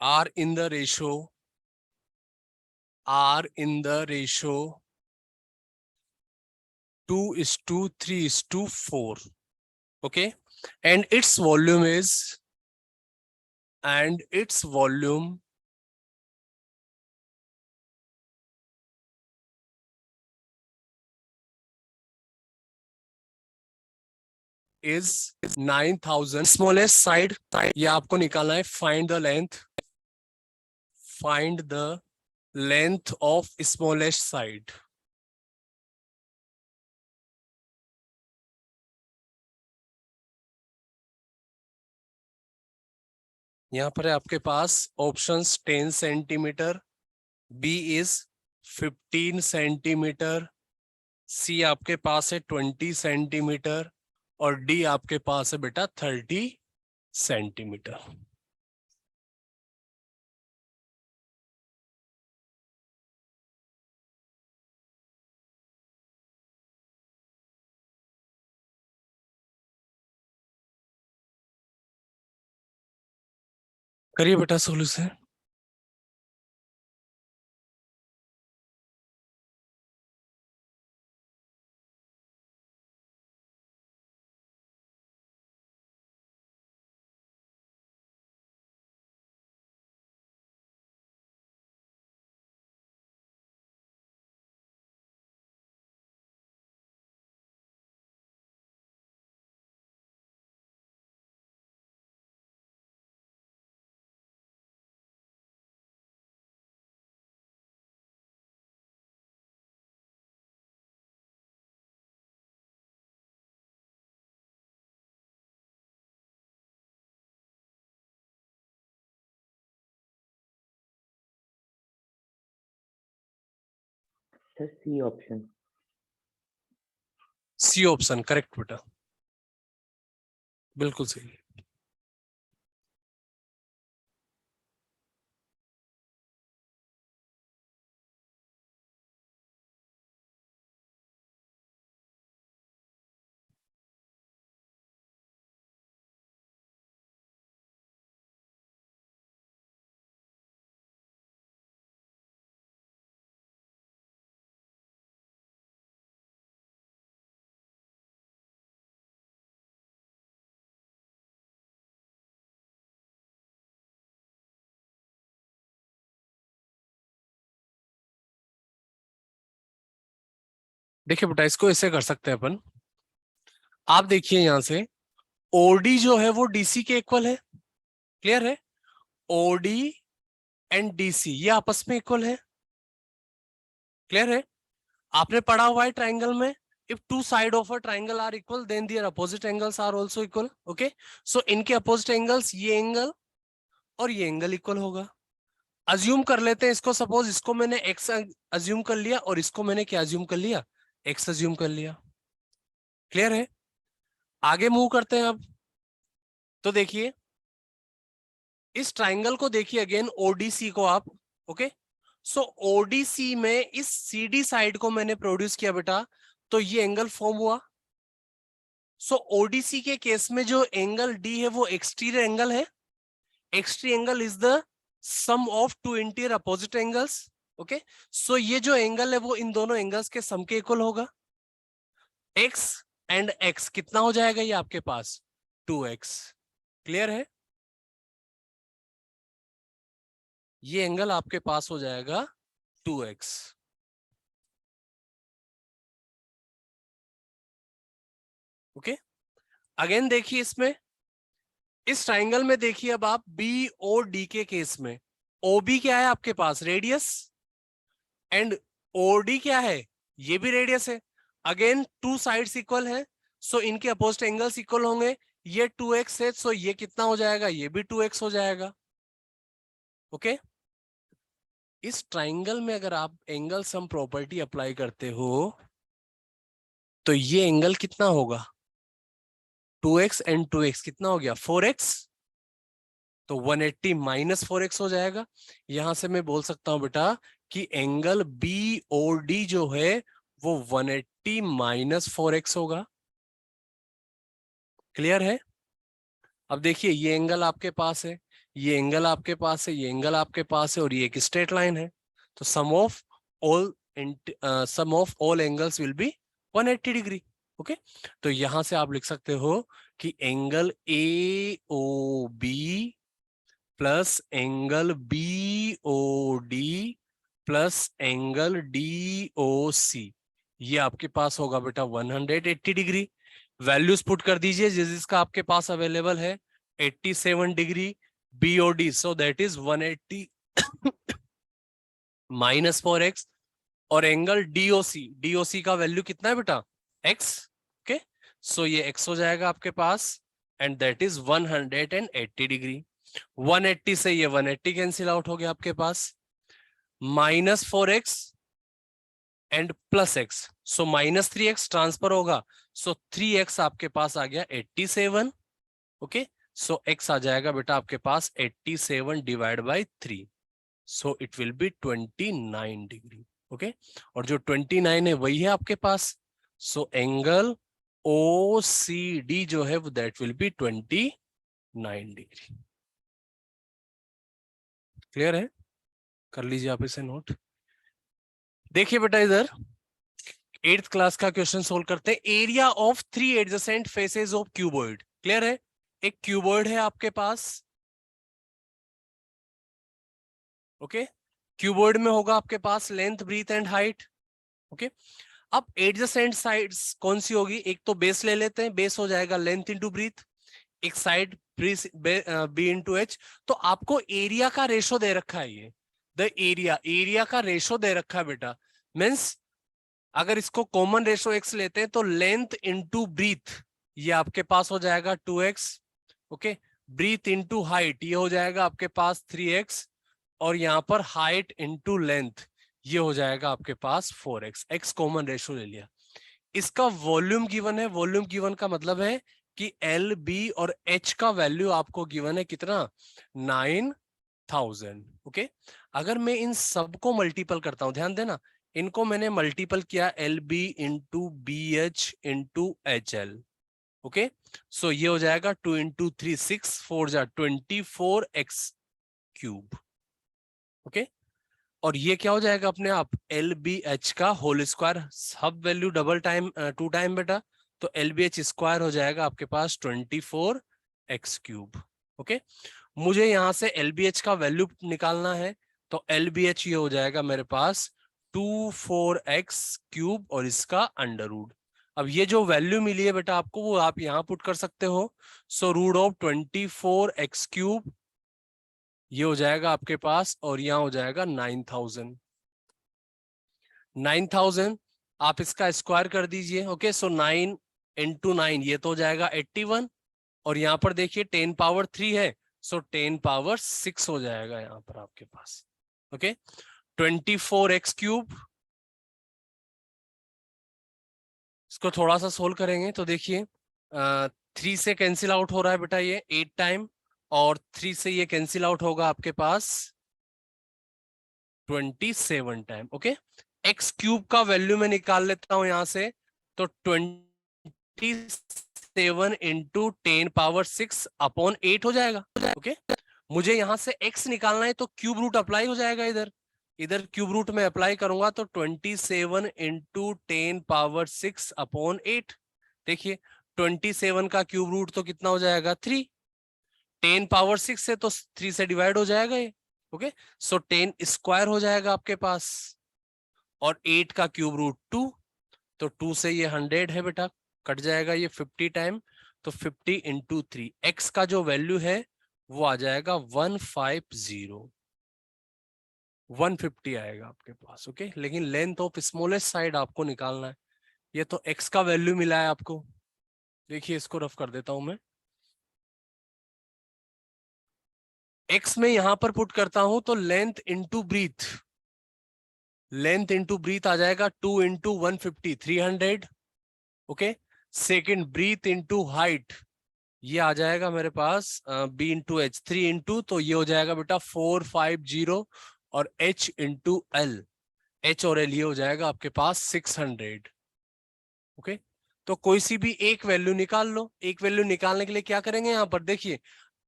are in the ratio 2:3:4. Okay and its volume is is 9000, smallest side ये आपको निकालना है, find the length of smallest side. यहां पर है आपके पास options 10 centimetre, B is 15 centimetre, C आपके पास है 20 सेंटीमीटर और डी आपके पास है बेटा 30 सेंटीमीटर। करिए बेटा solution. Sir C option. C option correct बेटा, बिल्कुल सही। देखिए बेटा इसको ऐसे कर सकते हैं अपन, आप देखिए यहां से ओडी जो है वो डीसी के इक्वल है, क्लियर है, ओडी एंड डीसी ये आपस में इक्वल है, क्लियर है। आपने पढ़ा हुआ है ट्राइंगल में, if two side of a triangle are equal then their opposite angles are also equal, okay. So इनके अपोजिट एंगल्स ये एंगल और ये एंगल इक्वल होगा। अज्यूम कर लेते हैं इसको, सपोज इसको मैंने एक्स अज्यूम कर लिया और इसको मैंने क्या अज्यूम कर लिया, एक्स अज्यूम कर लिया, क्लियर है। आगे मूव करते हैं अब, तो देखिए इस ट्राइंगल को देखिए अगेन ओडीसी को आप, ओके। सो ओडीसी में इस सीडी साइड को मैंने प्रोड्यूस किया बेटा, तो ये एंगल फॉर्म हुआ। सो ओडीसी के केस में जो एंगल डी है वो एक्सटीरियर एंगल है, exterior angle is the sum of two interior opposite angles, okay. So ये जो एंगल है वो इन दोनों एंगल्स के सम के इक्वल होगा। एक्स एंड एक्स कितना हो जाएगा ये आपके पास 2x, क्लियर है। ये एंगल आपके पास हो जाएगा 2x, ओके। अगेन देखिए इसमें, इस ट्राइंगल में देखिए अब आप बी ओ डी के केस में ओबी क्या है आपके पास, रेडियस, एंड ओडी क्या है, ये भी रेडियस है। अगेन टू साइड्स इक्वल है, सो इनके अपोजिट एंगल्स इक्वल होंगे। ये 2x है, सो ये कितना हो जाएगा, ये भी 2x हो जाएगा, ओके। इस ट्राइंगल में अगर आप एंगल सम प्रॉपर्टी अप्लाई करते हो तो ये एंगल कितना होगा, 2x एंड 2x कितना हो गया 4x, तो 180 माइनस 4x हो जाएगा। यहां से मैं बोल सकता हूं बेटा कि एंगल बी ओ डी जो है वो 180 माइनस 4x होगा, क्लियर है। अब देखिए ये एंगल आपके पास है, ये एंगल आपके पास है, ये एंगल आपके पास है और ये एक स्ट्रेट लाइन है, तो sum of all angles will be 180 degree, okay. तो यहां से आप लिख सकते हो कि angle A O B plus angle B O D plus angle D O C, ये आपके पास होगा बेटा 180 डिग्री। वैल्यूज पुट कर दीजिए जिसका आपके पास अवेलेबल है। 87 degree BOD, so that is 180 minus 4x, और एंगल DOC का वैल्यू कितना है बेटा, x। ओके, सो ये x हो जाएगा आपके पास, एंड दैट इज 180 डिग्री। 180 से ये 180 कैंसिल आउट हो गया आपके पास, minus 4x and plus x, so minus 3x transfer होगा, सो 3x आपके पास आ गया 87। ओके, सो x आ जाएगा बेटा आपके पास 87 divide by 3, so it will B 29 degree. Okay, और जो 29 है वही है आपके पास, सो एंगल OCD जो है वो that will be 29 degree. Clear है? कर लीजिए आप इसे नोट। देखिए बेटा इधर 8th क्लास का क्वेश्चन सोल्व करते हैं। Area of 3 adjacent faces of cuboid. Clear है? एक क्यूबॉइड है आपके पास। ओके, क्यूबॉइड में होगा आपके पास length, breadth and height. Okay, अब एडजेसेंट साइड्स कौन सी होगी? एक तो बेस ले लेते हैं, बेस हो जाएगा लेंथ इंटू ब्रीथ, एक साइड B इंटू H। तो आपको एरिया का रेशो दे रखा है, ये द एरिया का रेशो दे रखा है बेटा। मीन्स अगर इसको कॉमन रेशो x लेते हैं तो लेंथ इंटू ब्रीथ ये आपके पास हो जाएगा 2x। Okay, breathe into height ये हो जाएगा आपके पास 3x, और यहां पर हाइट इंटू लेंथ ये हो जाएगा आपके पास 4x। x कॉमन रेशो ले लिया। इसका वॉल्यूम गिवन है। वॉल्यूम गिवन का मतलब है कि L, B और H का वैल्यू आपको गिवन है कितना, 9000। ओके, अगर मैं इन सबको मल्टीपल करता हूं, ध्यान देना, इनको मैंने मल्टीपल किया LB into BH into HL। Okay, so ये हो जाएगा 2 इंटू 3 6 4 जा 24x क्यूब। ओके, और ये क्या हो जाएगा अपने आप, LBH का होल स्क्वायर, सब वैल्यू डबल टाइम 2 टाइम बेटा, तो LBH स्क्वायर हो जाएगा आपके पास 24x क्यूब। ओके, मुझे यहां से LBH का वैल्यू निकालना है, तो LBH ये हो जाएगा मेरे पास 24x क्यूब और इसका अंडर रूट। अब ये जो वैल्यू मिली है बेटा आपको वो आप यहां पुट कर सकते हो, so root of 24x cube ये हो जाएगा आपके पास, और यहां हो जाएगा 9000। 9000 आप इसका स्क्वायर कर दीजिए। ओके, सो 9 इंटू 9 ये तो हो जाएगा 81, और यहां पर देखिए 10 पावर 3 है, सो 10 पावर 6 हो जाएगा यहां पर आपके पास। ओके, 24x क्यूब, इसको थोड़ा सा सोल्व करेंगे तो देखिए 3 से कैंसिल आउट हो रहा है बेटा ये 8 टाइम, और 3 से ये कैंसिल आउट होगा आपके पास 27 टाइम। ओके, x क्यूब का वैल्यू मैं निकाल लेता हूं यहां से, तो 27 इंटू 10 पावर 6 अपॉन 8 हो जाएगा। ओके, मुझे यहां से x निकालना है तो क्यूब रूट अप्लाई हो जाएगा इधर, इधर क्यूब रूट में अप्लाई करूंगा तो 27 इंटू 10 पावर 6 अपॉन 8। देखिए 27 का क्यूब रूट तो कितना हो जाएगा 3, 10 पावर 6 से तो 3 से डिवाइड हो जाएगा ये। ओके, सो 10 स्क्वायर हो जाएगा आपके पास, और 8 का क्यूब रूट 2, तो 2 से ये 100 है बेटा, कट जाएगा ये 50 टाइम, तो 50 इंटू 3 एक्स का जो वैल्यू है वो आ जाएगा 150 आएगा आपके पास। ओके, लेकिन लेंथ ऑफ स्मॉलेस्ट साइड आपको निकालना है। ये तो एक्स का वैल्यू मिला है आपको, देखिए इसको रफ कर देता हूं मैं। एक्स में यहां पर पुट करता हूं तो length into breadth, length into breadth आ जाएगा 2 into 150 300। Okay, second breadth into height ये आ जाएगा मेरे पास B इंटू H 3 इंटू, तो ये हो जाएगा बेटा 450, और H इंटू L, H और L ये हो जाएगा आपके पास 600। ओके, तो कोई सी भी एक वैल्यू निकाल लो। एक वैल्यू निकालने के लिए क्या करेंगे, यहां पर देखिए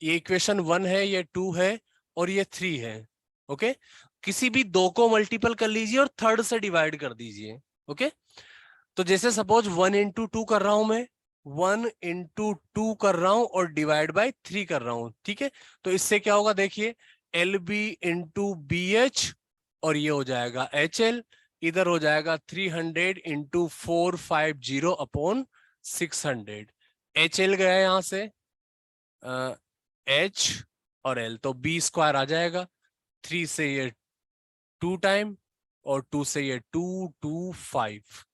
ये इक्वेशन 1 है, ये 2 है, और ये 3 है। ओके, किसी भी दो को मल्टीपल कर लीजिए और थर्ड से डिवाइड कर दीजिए। ओके, तो जैसे सपोज 1 इंटू 2 कर रहा हूं मैं, 1 इंटू 2 कर रहा हूं और डिवाइड बाय 3 कर रहा हूं। ठीक है, तो इससे क्या होगा देखिए LB इंटू BH, और ये हो जाएगा HL, इधर हो जाएगा 300 इंटू 450 अपॉन 600। एच एल गया यहां से, एच और एल, तो बी स्क्वायर आ जाएगा। 3 से ये 2 टाइम और 2 से ये 225,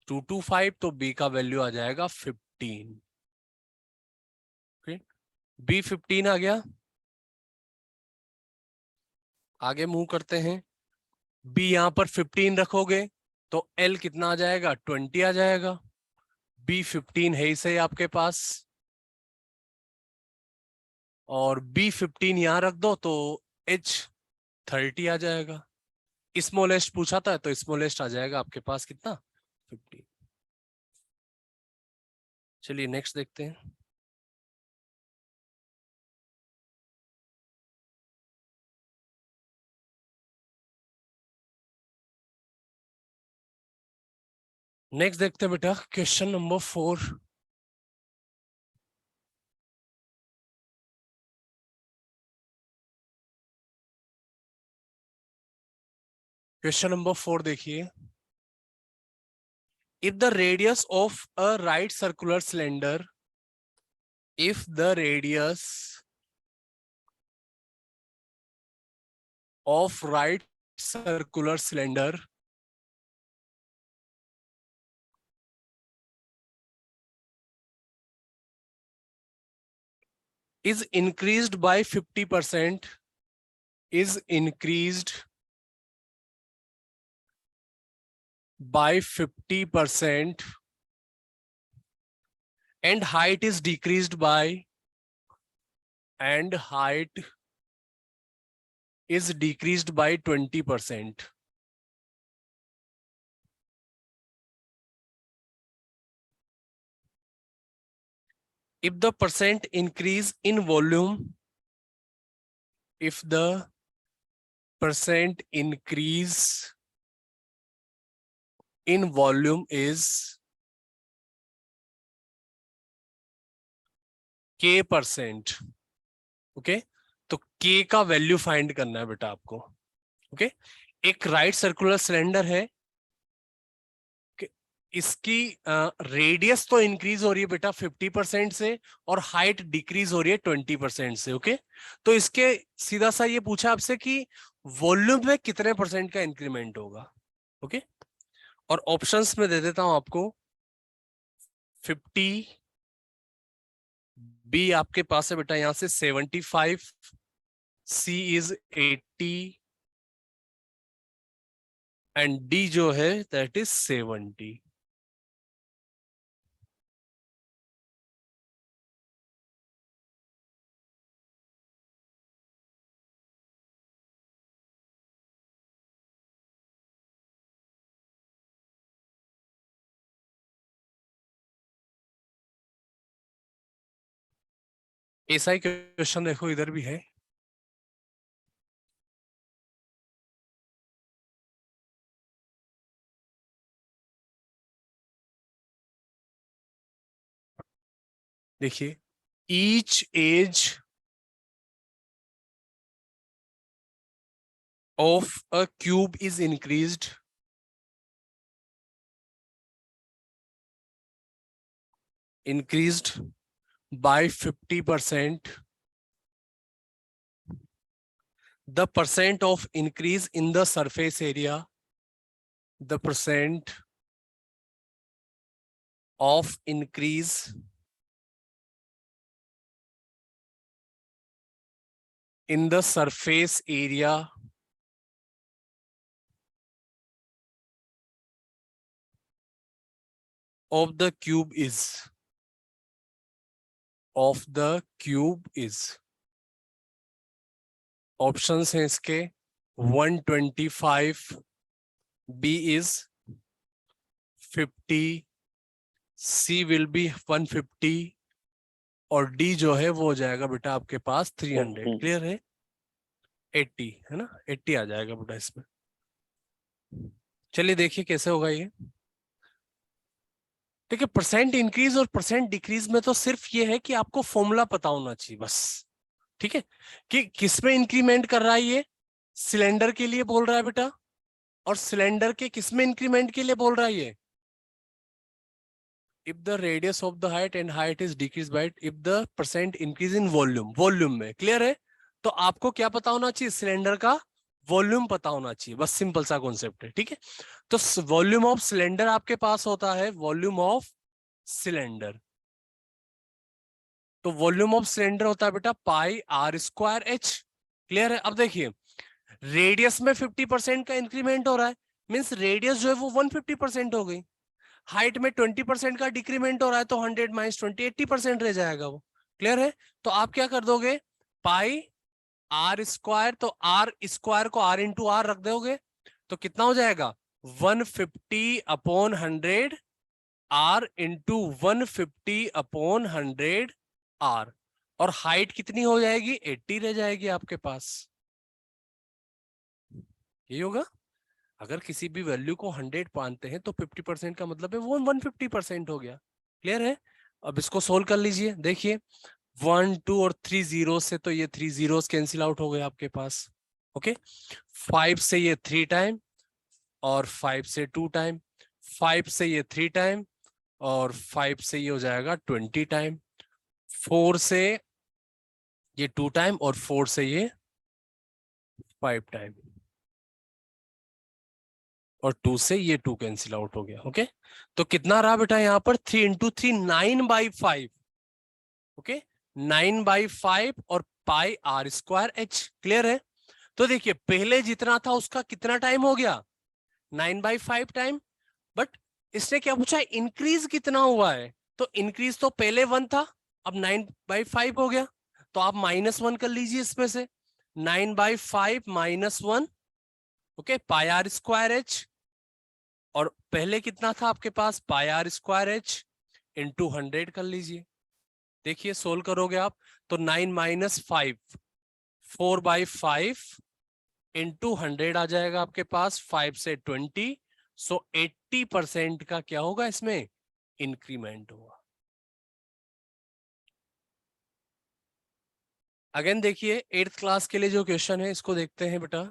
225, तो बी का वैल्यू आ जाएगा 15। बी 15 आ गया। आगे मूव करते हैं। बी यहां पर 15 रखोगे तो एल कितना आ जाएगा, 20 आ जाएगा। बी 15 है ही सही आपके पास, और बी 15 यहां रख दो तो एच 30 आ जाएगा। स्मॉलेस्ट पूछा था तो स्मॉलेस्ट आ जाएगा आपके पास कितना, 15। चलिए नेक्स्ट देखते हैं। नेक्स्ट देखते हैं बेटा, क्वेश्चन नंबर 4। क्वेश्चन नंबर 4 देखिए। If the radius of a right circular cylinder, if the radius of right circular cylinder is increased by 50%, is increased by 50%, and height is decreased by, and height is decreased by 20%. If the percent increase in volume, if the percent increase in volume is k%, okay, तो k का value find करना है बेटा आपको। Okay, एक right circular cylinder है, इसकी radius तो इंक्रीज हो रही है बेटा 50% से, और हाइट डिक्रीज हो रही है 20% से। ओके, तो इसके सीधा सा ये पूछा आपसे कि वॉल्यूम में कितने परसेंट का इंक्रीमेंट होगा। ओके, और ऑप्शंस में दे देता हूं आपको। 50, बी आपके पास है बेटा यहां से 75, सी इज 80, एंड डी जो है दैट इज 70। ऐसा ही क्वेश्चन देखो इधर भी है। देखिए, each edge of a cube is increased by 50%. The percent of increase in the surface area, the percent of increase in the surface area of the cube is, options हैं इसके 125, B is 50, C will be 150, और D जो है वो हो जाएगा बेटा आपके पास 300। 80। क्लियर है? 80 है ना, 80 आ जाएगा बेटा इसमें। चलिए देखिए कैसे होगा ये। देखिए, परसेंट इंक्रीज और परसेंट डिक्रीज में तो सिर्फ ये है कि आपको फॉर्मूला पता होना चाहिए बस। ठीक है, कि किसमें इंक्रीमेंट कर रहा है ये, सिलेंडर के लिए बोल रहा है बेटा, और सिलेंडर के किसमें इंक्रीमेंट के लिए बोल रहा है ये, if the radius of the height and height is decrease by if the percent increase in volume, volume में, क्लियर है? तो आपको क्या पता होना चाहिए? सिलेंडर का वॉल्यूम पता होना चाहिए, बस सिंपल सा कॉन्सेप्ट है, ठीक है? तो वॉल्यूम ऑफ सिलेंडर आपके पास होता है, वॉल्यूम ऑफ सिलेंडर। तो वॉल्यूम ऑफ सिलेंडर होता है बेटा पाई आर स्क्वायर एच, क्लियर है? अब देखिए रेडियस में 50% का इंक्रीमेंट हो रहा है, मींस रेडियस जो है वो 150% हो गई। हाइट में 20% का डिक्रीमेंट हो रहा है, तो 100 माइनस 20 80% रह जाएगा वो, क्लियर है? तो आप क्या कर दोगे, पाई आर स्क्वायर, तो आर स्क्वायर को आर इंटू आर रख दोगे, तो कितना हो जाएगा 150 upon 100 R into 150 upon 100 R, और हाइट कितनी हो जाएगी 80 रह जाएगी आपके पास। यही होगा। अगर किसी भी वैल्यू को 100 मानते हैं तो 50% का मतलब है वो 150% हो गया, क्लियर है? अब इसको सोल्व कर लीजिए, देखिए 1 2 और 3 जीरो से, तो ये 3 जीरोस कैंसिल आउट हो गए आपके पास, ओके। 5 से ये 3 टाइम, और 5 से 2 टाइम, 5 से ये 3 टाइम, और 5 से ये हो जाएगा 20 टाइम, 4 से ये 2 टाइम, और 4 से ये 5 टाइम, और 2 से ये 2 कैंसिल आउट हो गया, ओके। तो कितना रहा बेटा यहाँ पर 3 इंटू 3 9/5, ओके, 9/5 और पाई आर स्क्वायर एच, क्लियर है? तो देखिए पहले जितना था उसका कितना टाइम हो गया 9/5 टाइम, बट इसने क्या पूछा इंक्रीज कितना हुआ है, तो इंक्रीज तो पहले 1 था, अब 9/5 हो गया, तो आप -1 कर लीजिए इसमें से, 9/5 -1, okay, pi R square H, और पहले कितना था आपके पास pi R square H into 100 कर लीजिए। देखिए सोल्व करोगे आप तो 9 माइनस 5 4/5 इंटू 100 आ जाएगा आपके पास, 5 से 20, सो 80% का क्या होगा इसमें इंक्रीमेंट होगा। अगेन देखिए 8th क्लास के लिए जो क्वेश्चन है इसको देखते हैं बेटा।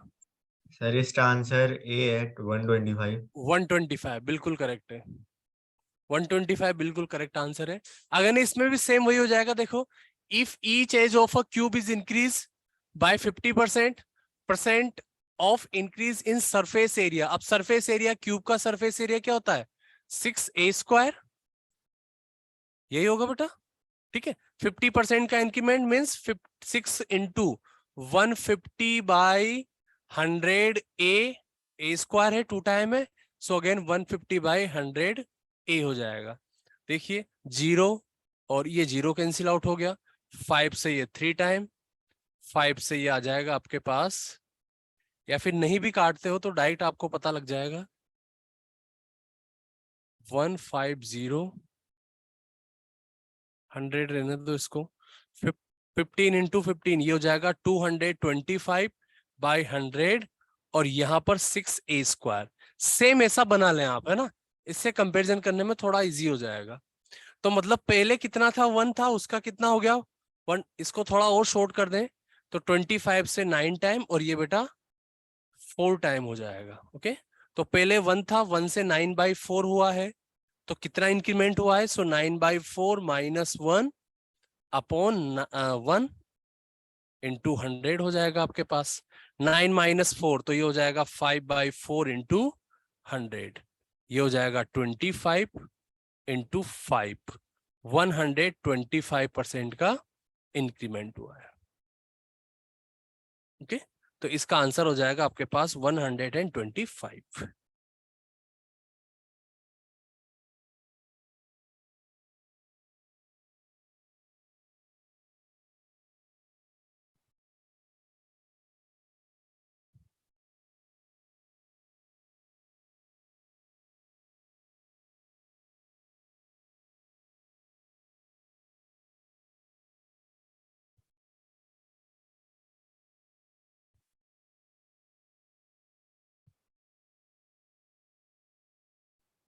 सर इसका आंसर ए है 125। 125 बिल्कुल करेक्ट है, 125 बिल्कुल करेक्ट आंसर है। अगर इसमें भी सेम वही हो जाएगा, देखो if each edge of a cube is increase by 50% of increase in surface area. अब सरफेस एरिया, क्यूब का सरफेस एरिया क्या होता है 6a², यही होगा बेटा, ठीक है। 50% का इंक्रीमेंट मीन्स 6 इंटू 150/100 a है, 2 टाइम है, सो अगेन 150/100 a हो जाएगा। देखिए 0 और ये 0 कैंसिल आउट हो गया, 5 से ये 3 टाइम, 5 से ये आ जाएगा आपके पास, या फिर नहीं भी काटते हो तो डायरेक्ट आपको पता लग जाएगा 150, 100 रहने दो इसको, 15 इंटू 15 ये हो जाएगा 225/100, और यहाँ पर 6a²। सेम ऐसा बना लें आप, है ना, इससे कंपैरिजन करने में थोड़ा इजी हो जाएगा। तो मतलब पहले कितना था 1 था, उसका कितना हो गया 1, इसको थोड़ा और शॉर्ट कर दें तो 25 से 9 टाइम, और ये बेटा 4 टाइम हो जाएगा, ओके। तो पहले 1 था, 1 से 9/4 हुआ है, तो कितना इंक्रीमेंट हुआ है, सो 9/4 -1 अपॉन 1 इंटू 100 हो जाएगा आपके पास। 9 माइनस 4 तो ये हो जाएगा 5/4 इंटू 100, ये हो जाएगा 25 इंटू 5, 125% का इंक्रीमेंट हुआ है, ओके। तो इसका आंसर हो जाएगा आपके पास 125।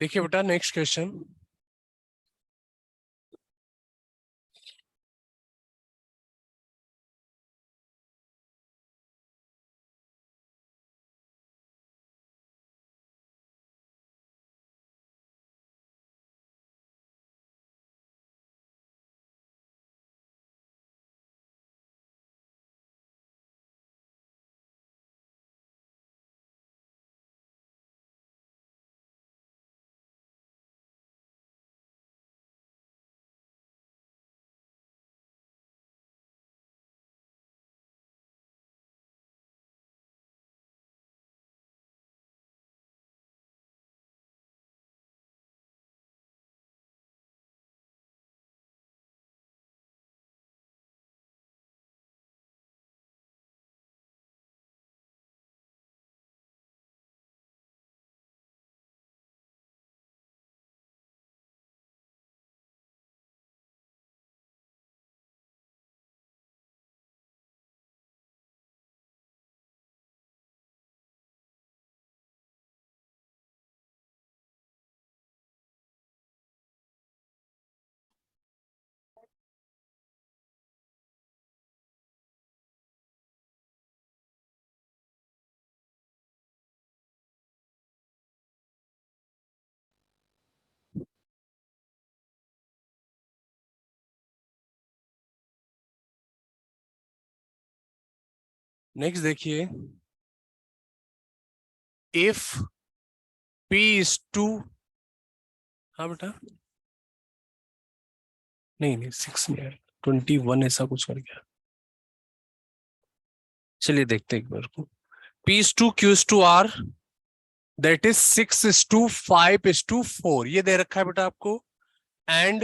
देखिए बेटा नेक्स्ट क्वेश्चन, नेक्स्ट देखिए, इफ P is टू, हाँ बेटा, नहीं 6 नहीं, 21 ऐसा कुछ कर गया। चलिए देखते हैं एक बार को। P is two, Q is two, R, that is 6 is two, 5 is two, 4, ये दे रखा है बेटा आपको। And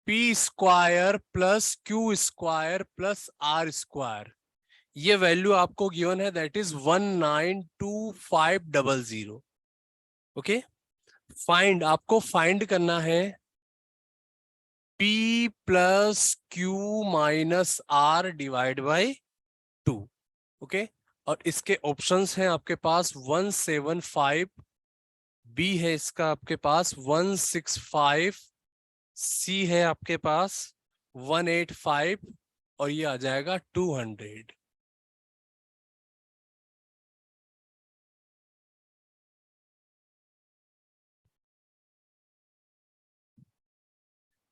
P square plus Q square plus R square, ये वैल्यू आपको गिवन है, दैट इज 192500। ओके, फाइंड, आपको फाइंड करना है P plus Q minus R divide by 2। Okay, और इसके ऑप्शंस हैं आपके पास 175, B है इसका आपके पास 165, C है आपके पास 185, और ये आ जाएगा 200।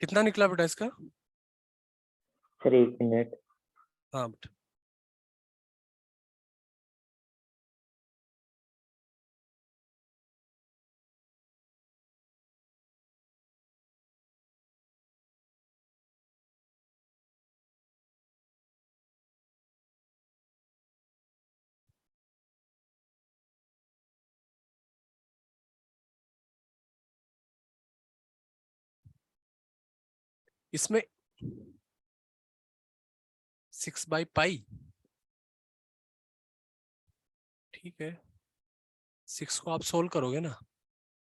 कितना निकला बेटा इसका? Sir 1 minute. हाँ बेटा, इसमें 6/पाई, ठीक है, 6 को आप सोल्व करोगे ना,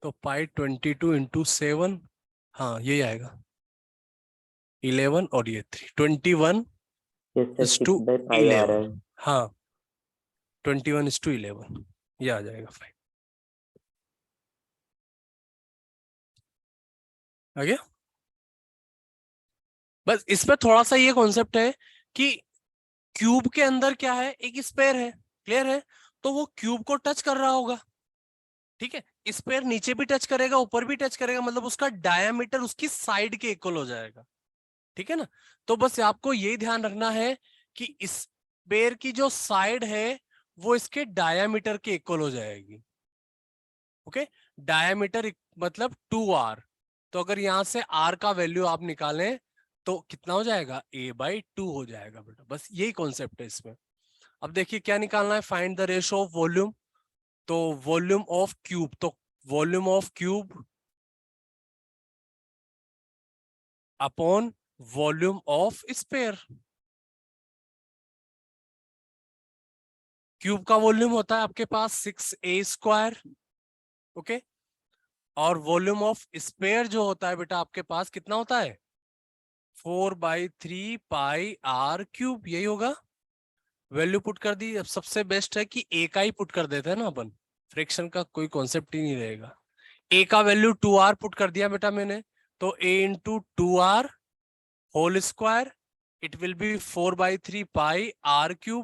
तो पाई 22 इंटू 7, हाँ यही आएगा 11, और ये 3, 21 यस सर, इज टू 6/5 आ रहा है। 11, हाँ 21 is to 11, ये आ जाएगा 5। आ गया? बस इसमें थोड़ा सा ये कॉन्सेप्ट है कि क्यूब के अंदर क्या है, एक स्पेयर है, क्लियर है, तो वो क्यूब को टच कर रहा होगा, ठीक है, स्पेयर नीचे भी टच करेगा ऊपर भी टच करेगा, मतलब उसका डायामीटर उसकी साइड के इक्वल हो जाएगा, ठीक है ना। तो बस आपको ये ध्यान रखना है कि इस स्पेयर की जो साइड है वो इसके डायामीटर के इक्वल हो जाएगी। ओके, डायामीटर मतलब 2r, तो अगर यहां से r का वैल्यू आप निकालें तो कितना हो जाएगा, a/2 हो जाएगा बेटा, बस यही कॉन्सेप्ट है इसमें। अब देखिए क्या निकालना है, find the ratio of volume, तो वॉल्यूम ऑफ क्यूब, तो volume of cube upon volume of sphere. Cube का वॉल्यूम होता है आपके पास 6a², ओके, और वॉल्यूम ऑफ स्पेयर जो होता है बेटा आपके पास कितना होता है, 4/3πr³, यही होगा। वैल्यू पुट कर दी, अब सबसे बेस्ट है कि ए का ही पुट कर देते हैं ना अपन, फ्रैक्शन का कोई कॉन्सेप्ट ही नहीं रहेगा। ए का वैल्यू 2r पुट कर दिया बेटा मैंने, तो a into 2r whole square, it will be 4/3πr³।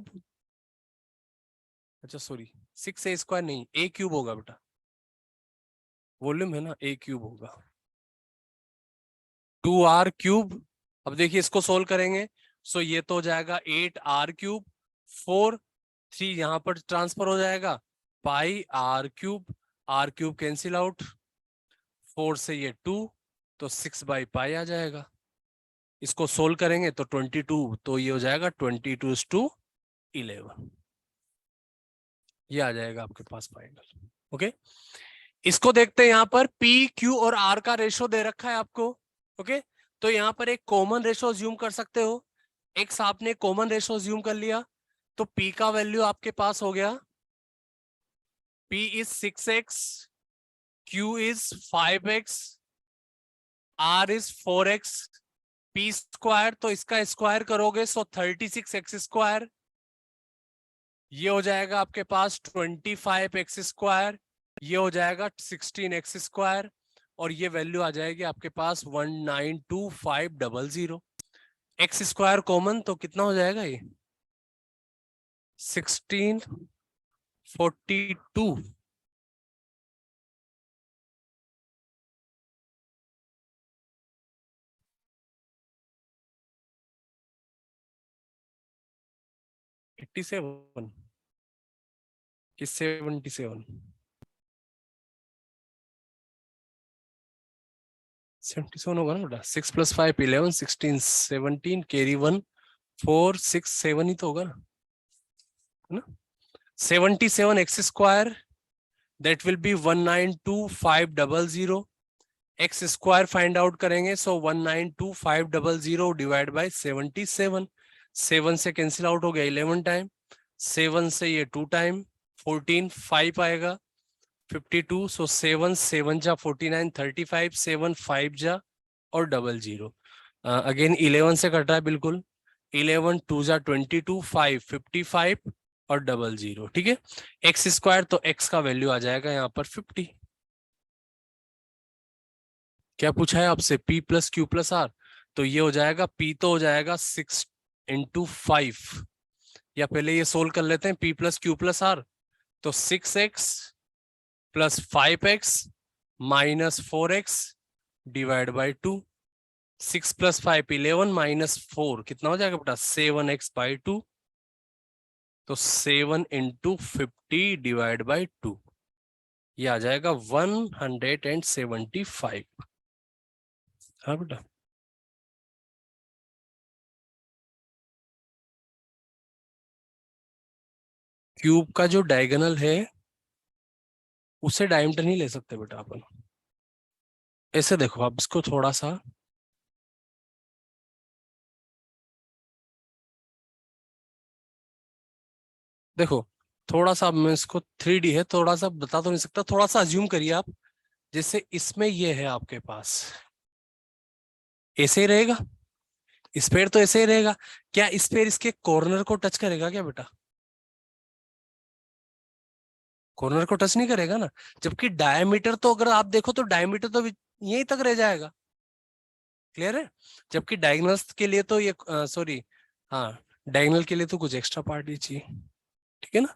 अच्छा सॉरी, 6a² नहीं, a³ होगा बेटा, वॉल्यूम है ना, a³ होगा, 2r³। अब देखिए इसको सोल्व करेंगे, सो ये तो हो जाएगा 8r³, 4, 3 यहां पर ट्रांसफर हो जाएगा, πr³, r³ कैंसिल आउट, 4 से ये 2, तो 6/π आ जाएगा। इसको सोल्व करेंगे तो 22, तो ये हो जाएगा 22/11, ये आ जाएगा आपके पास फाइनल। ओके, इसको देखते हैं, यहां पर P, Q और R का रेशो दे रखा है आपको। ओके, तो यहां पर एक कॉमन रेशो ज्यूम कर सकते हो, एक आपने कॉमन रेशो ज्यूम कर लिया, तो P का वैल्यू आपके पास हो गया, P is 6x, Q is 5x, R is 4x, P square, तो इसका स्क्वायर करोगे सो 36x², ये हो जाएगा आपके पास 25x², ये हो जाएगा 16x², और ये वैल्यू आ जाएगी आपके पास 192500। x² कॉमन, तो कितना हो जाएगा ये 1642। 87 कि 77? 77 होगा ना बेटा। 6 + 5 11 16 17 कैरी 1 4 6 7 ही तो होगा ना, है ना। 77 x square that will be 192,500। X square find out करेंगे, सो 192,500 डिवाइड बाय 77। 7 से कैंसिल आउट हो गया 11 टाइम, 7 से ये 2 टाइम 14, 5 आएगा 52, सो 7 7 जा 49 35, 7 5 जा और 00। अगेन 11 से कट रहा है बिल्कुल, 11 2 जा 22, 5 55 और 00। ठीक है, एक्स स्क्वायर तो एक्स का वैल्यू आ जाएगा यहाँ पर 50। क्या पूछा है आपसे, P + Q + R, तो ये हो जाएगा P तो हो जाएगा 6 × 5, या पहले ये सोल्व कर लेते हैं P + Q + R, तो 6x + 5x - 4x divide by 2। 6 + 5 11 - 4 कितना हो जाएगा बेटा, 7x/2, तो 7 × 50 डिवाइड बाय 2, ये आ जाएगा 175। हाँ बेटा, क्यूब का जो डायगोनल है उसे डायमीटर नहीं ले सकते बेटा अपन। ऐसे देखो आप इसको थोड़ा सा, देखो थोड़ा सा, मैं इसको 3D है, थोड़ा सा बता तो नहीं सकता, थोड़ा सा अज्यूम करिए आप, जैसे इसमें ये है आपके पास, ऐसे ही रहेगा स्फेयर, तो ऐसे ही रहेगा। क्या स्फेयर इसके कॉर्नर को टच करेगा क्या बेटा, कॉर्नर को टच नहीं करेगा ना, जबकि डायमीटर तो अगर आप देखो तो डायमीटर तो यहीं तक रह जाएगा। क्लियर है, जबकि डायगोनल्स के लिए तो ये सॉरी, हाँ डायगोनल के लिए तो कुछ एक्स्ट्रा पार्ट ही चाहिए। ठीक है ना,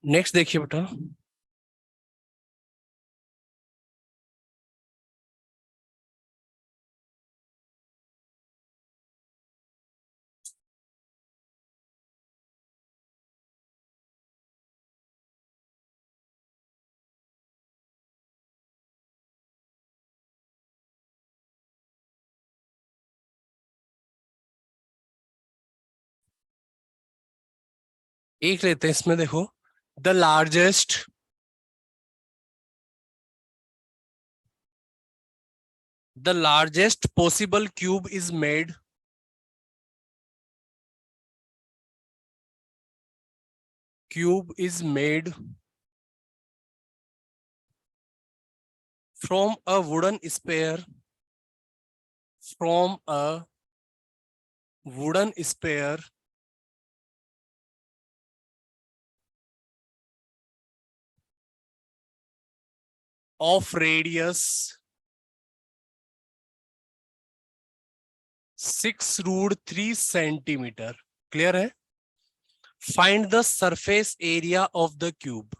नेक्स्ट देखिए बेटा, एक लेते हैं इसमें, देखो the largest possible cube is made from a wooden sphere of radius 6√3 centimeter। Clear है, find the surface area of the cube,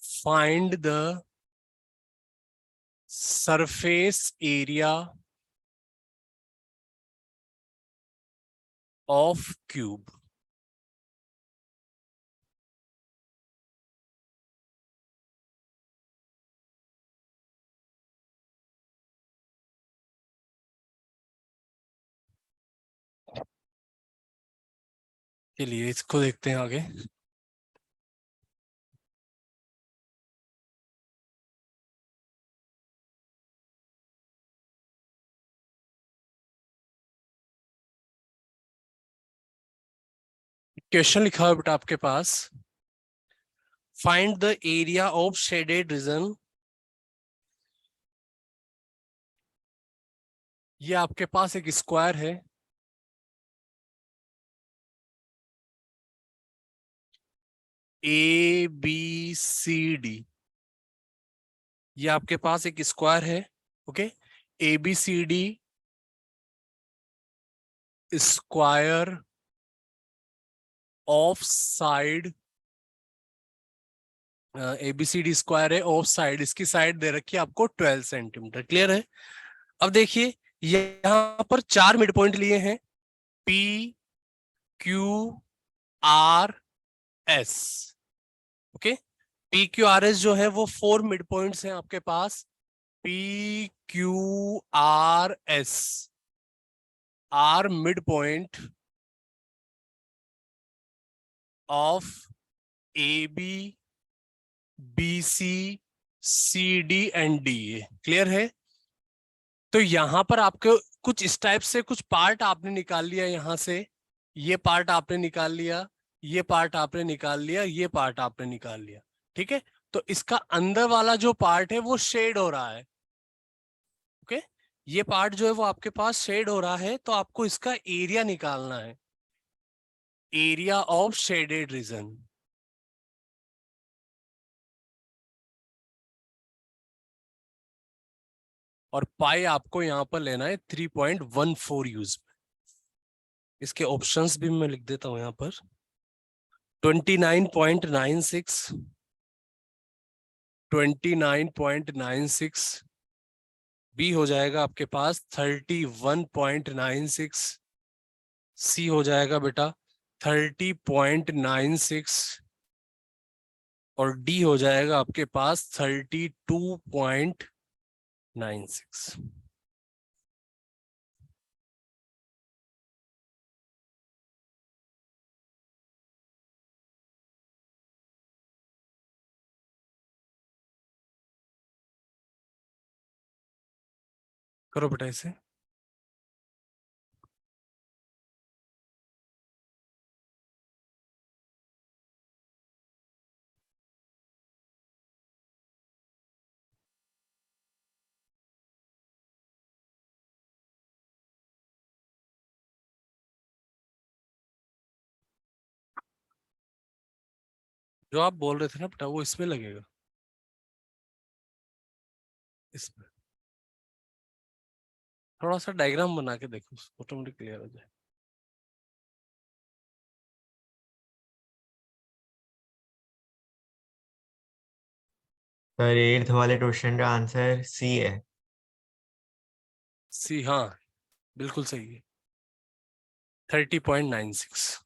find the surface area of cube. चलिए इसको देखते हैं आगे। क्वेश्चन लिखा है बेटा आपके पास, find the area of shaded region. ये आपके पास एक स्क्वायर है, ABCD, ये आपके पास एक स्क्वायर है, okay, ABCD square of side ABCD square है, ऑफ साइड इसकी साइड दे रखी है आपको 12 सेंटीमीटर। क्लियर है? अब देखिए यहाँ पर 4 मिड पॉइंट लिए हैं, P Q R S। Okay, P Q R S जो है वो 4 मिड पॉइंट्स हैं आपके पास। P Q R S are mid point of AB BC CD and DA। Clear है? तो यहां पर आपको कुछ इस टाइप से कुछ पार्ट आपने निकाल लिया, यहां से ये पार्ट आपने निकाल लिया, ये पार्ट आपने निकाल लिया, ये पार्ट आपने निकाल लिया। ठीक है, तो इसका अंदर वाला जो पार्ट है वो शेड हो रहा है। ओके, ये पार्ट जो है वो आपके पास शेड हो रहा है, तो आपको इसका एरिया निकालना है, एरिया ऑफ शेडेड रीजन। और पाई आपको यहां पर लेना है 3.14 यूज। इसके ऑप्शंस भी मैं लिख देता हूं यहां पर, 29.96, 29.96, बी हो जाएगा आपके पास 31.96, सी हो जाएगा बेटा 30.96 और डी हो जाएगा आपके पास 32.96। करो बेटा इसे। जो आप बोल रहे थे ना बेटा वो इसमें लगेगा, इसमें थोड़ा सा डायग्राम बना के देखो, ऑटोमेटिक क्लियर हो जाए। सर 8th वाले क्वेश्चन का आंसर सी है। सी, हाँ बिल्कुल सही है, 30.96।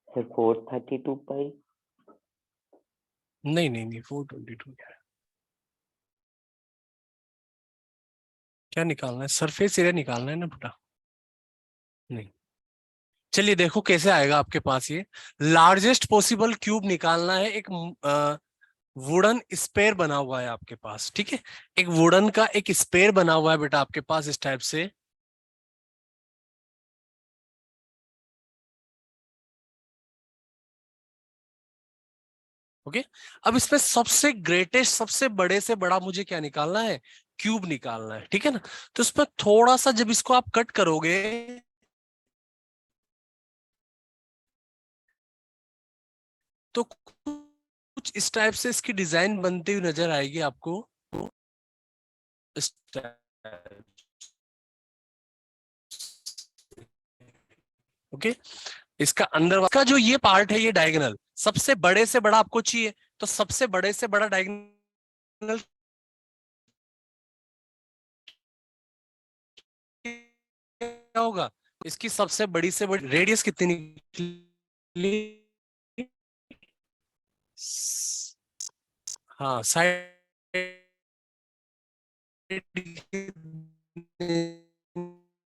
सर 432 पाई। नहीं नहीं नहीं, 422 क्या निकालना है? सरफेस एरिया निकालना है ना बेटा। नहीं, चलिए देखो कैसे आएगा आपके पास। ये लार्जेस्ट पॉसिबल क्यूब निकालना है। एक वुडन स्पेयर बना हुआ है आपके पास, ठीक है, एक वुडन का एक स्पेयर बना हुआ है बेटा आपके पास इस टाइप से। ओके, अब इसमें सबसे ग्रेटेस्ट, सबसे बड़े से बड़ा मुझे क्या निकालना है? क्यूब निकालना है, ठीक है ना। तो इसमें थोड़ा सा जब इसको आप कट करोगे तो कुछ इस टाइप से इसकी डिजाइन बनती हुई नजर आएगी आपको, इस टाइप। ओके, इसका अंदर का जो ये पार्ट है, ये डायगोनल सबसे बड़े से बड़ा आपको चाहिए, तो सबसे बड़े से बड़ा डायगोनल क्या होगा? इसकी सबसे बड़ी से बड़ी रेडियस कितनी निकली? हाँ, साइड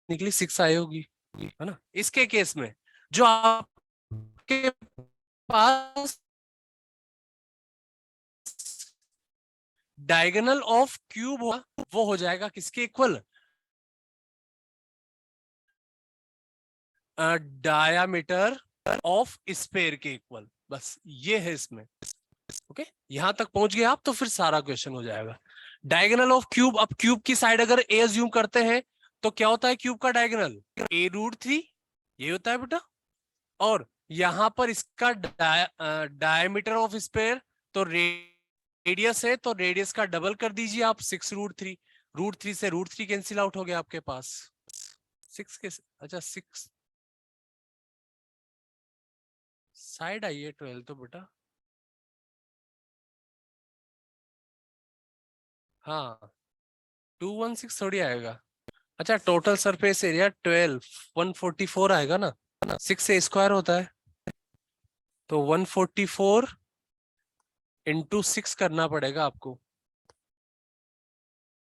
निकली 6 आई होगी, है ना। इसके केस में जो आपके पास डायगोनल ऑफ क्यूब होगा वो हो जाएगा किसके इक्वल? डायामीटर ऑफ स्फेयर के इक्वल। बस ये है इसमें। ओके, यहां तक पहुंच गए आप तो फिर सारा क्वेश्चन हो जाएगा। डायगोनल ऑफ क्यूब, अब क्यूब की साइड अगर ए अज्यूम करते हैं तो क्या होता है क्यूब का डायगोनल? a√3 ये होता है बेटा। और यहां पर इसका डायमीटर ऑफ स्फीयर तो रेडियस है, तो रेडियस का डबल कर दीजिए आप 6√3। √3 से √3 कैंसिल आउट हो गया आपके पास। 6 के अच्छा 6 साइड आई है 12 तो बेटा, हाँ 216 थोड़ी आएगा। अच्छा टोटल सरफेस एरिया 12 144 आएगा ना, 6 से स्क्वायर होता है तो 144 इंटू 6 करना पड़ेगा आपको।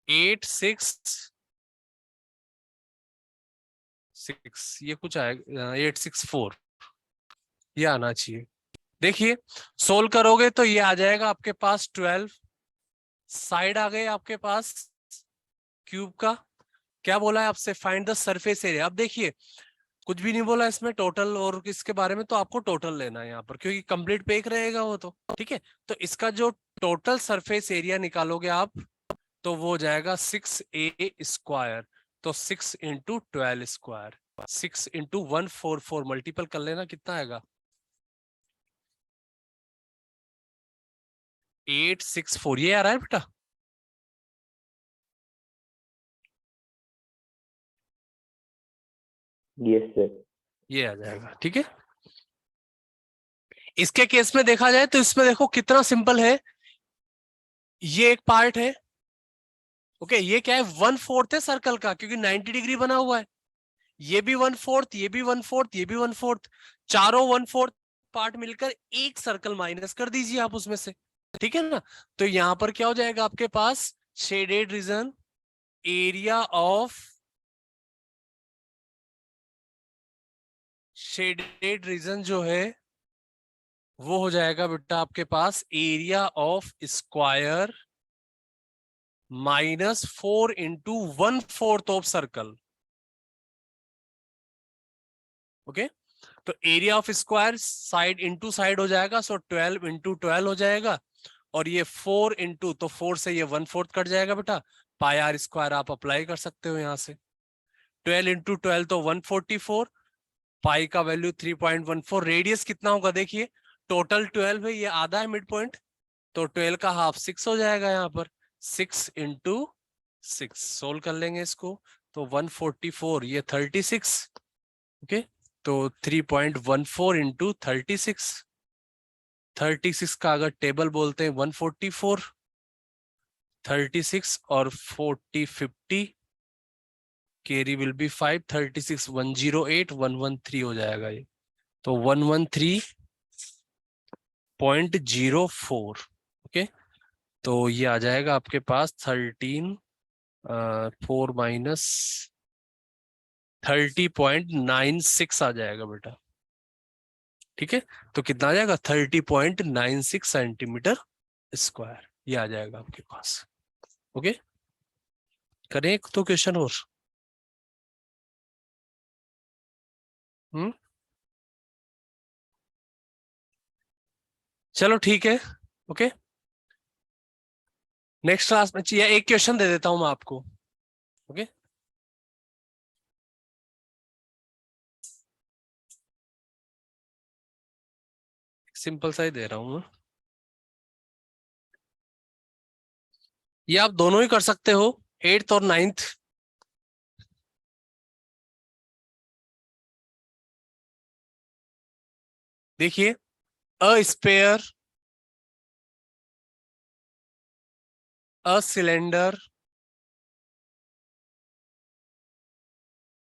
866 ये कुछ आएगा 864 ये आना चाहिए। देखिए सोल्व करोगे तो ये आ जाएगा आपके पास 12। साइड आ गए आपके पास क्यूब का। क्या बोला है आपसे? Find the surface area. अब देखिए कुछ भी नहीं बोला इसमें टोटल और इसके बारे में, तो आपको टोटल लेना है यहाँ पर क्योंकि कंप्लीट पे एक रहेगा वो तो ठीक है। तो इसका जो टोटल सरफेस एरिया निकालोगे आप तो वो हो जाएगा 6a²। तो 6 इंटू 12 स्क्वायर, 6 इंटू 144 मल्टीपल कर लेना कितना आएगा 864 ये आ रहा है बेटा। Yes sir. ये आ जाएगा ठीक है। इसके केस में देखा जाए तो इसमें देखो कितना सिंपल है। ये एक पार्ट है ओके, ये क्या है 1/4 है सर्कल का क्योंकि 90 डिग्री बना हुआ है। ये भी 1/4, ये भी 1/4, ये भी 1/4, चारों 1/4 पार्ट मिलकर एक सर्कल माइनस कर दीजिए आप उसमें से, ठीक है ना। तो यहां पर क्या हो जाएगा आपके पास shaded region area of shaded region जो है वो हो जाएगा बेटा आपके पास area of square -4 into 1/4 of circle. Okay तो area of square side into side हो जाएगा, सो 12 इंटू 12 हो जाएगा। और ये 4 इंटू, तो 4 से ये 1/4 कट जाएगा बेटा, πr² आप अप्लाई कर सकते हो यहां से। 12 इंटू 12 तो 144, पाई का वैल्यू 3.14। रेडियस कितना होगा देखिए, टोटल 12 है, ये आधा है मिड पॉइंट, तो 12 का हाफ 6 हो जाएगा यहाँ पर। 6 इंटू 6 सोल्व कर लेंगे इसको तो 144 ये 36 ओके। तो 3.14 इंटू 36 का अगर टेबल बोलते हैं 144, 36 और 40 50 कैरी विल बी 5, 36 108 113 हो जाएगा ये, तो 113.04 ओके। तो ये आ जाएगा आपके पास 13 4 माइनस 30.96 आ जाएगा बेटा, ठीक है। तो कितना आ जाएगा 30.96 सेंटीमीटर स्क्वायर, ये आ जाएगा आपके पास ओके। करें एक तो क्वेश्चन और चलो ठीक है ओके। नेक्स्ट क्लास में चाहिए एक क्वेश्चन दे देता हूं मैं आपको ओके। सिंपल सा ही दे रहा हूं मैं, ये आप दोनों ही कर सकते हो 8th और 9th। देखिए a sphere, a cylinder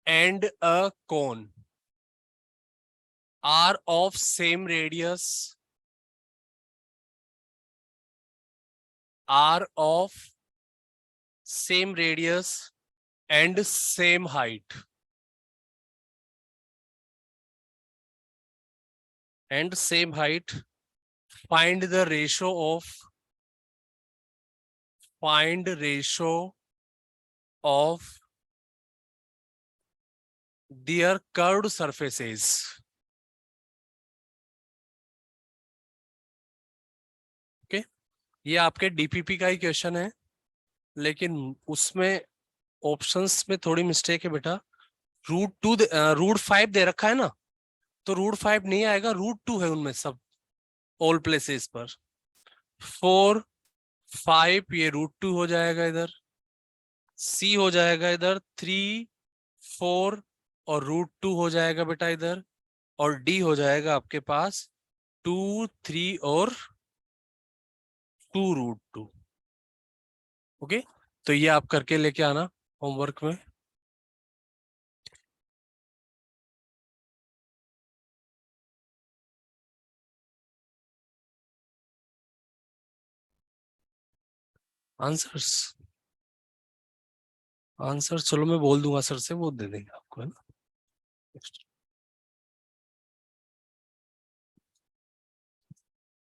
and a cone are of same radius, and same height, find the ratio of their curved surfaces. ये आपके डीपीपी का ही क्वेश्चन है, लेकिन उसमें ऑप्शंस में थोड़ी मिस्टेक है बेटा। √5 दे रखा है ना, तो √5 नहीं आएगा, √2 है उनमें सब, ऑल प्लेसेस पर। 4, 5 ये √2 हो जाएगा इधर, C हो जाएगा इधर 3, 4 और √2 हो जाएगा बेटा इधर, और D हो जाएगा आपके पास 2, 3 और 2√2। ओके, तो ये आप करके लेके आना होमवर्क में। आंसर्स आंसर चलो मैं बोल दूंगा सर से, वो दे देंगे आपको, है ना।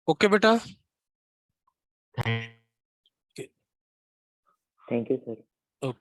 ओके बेटा। Thank thank you sir. Okay.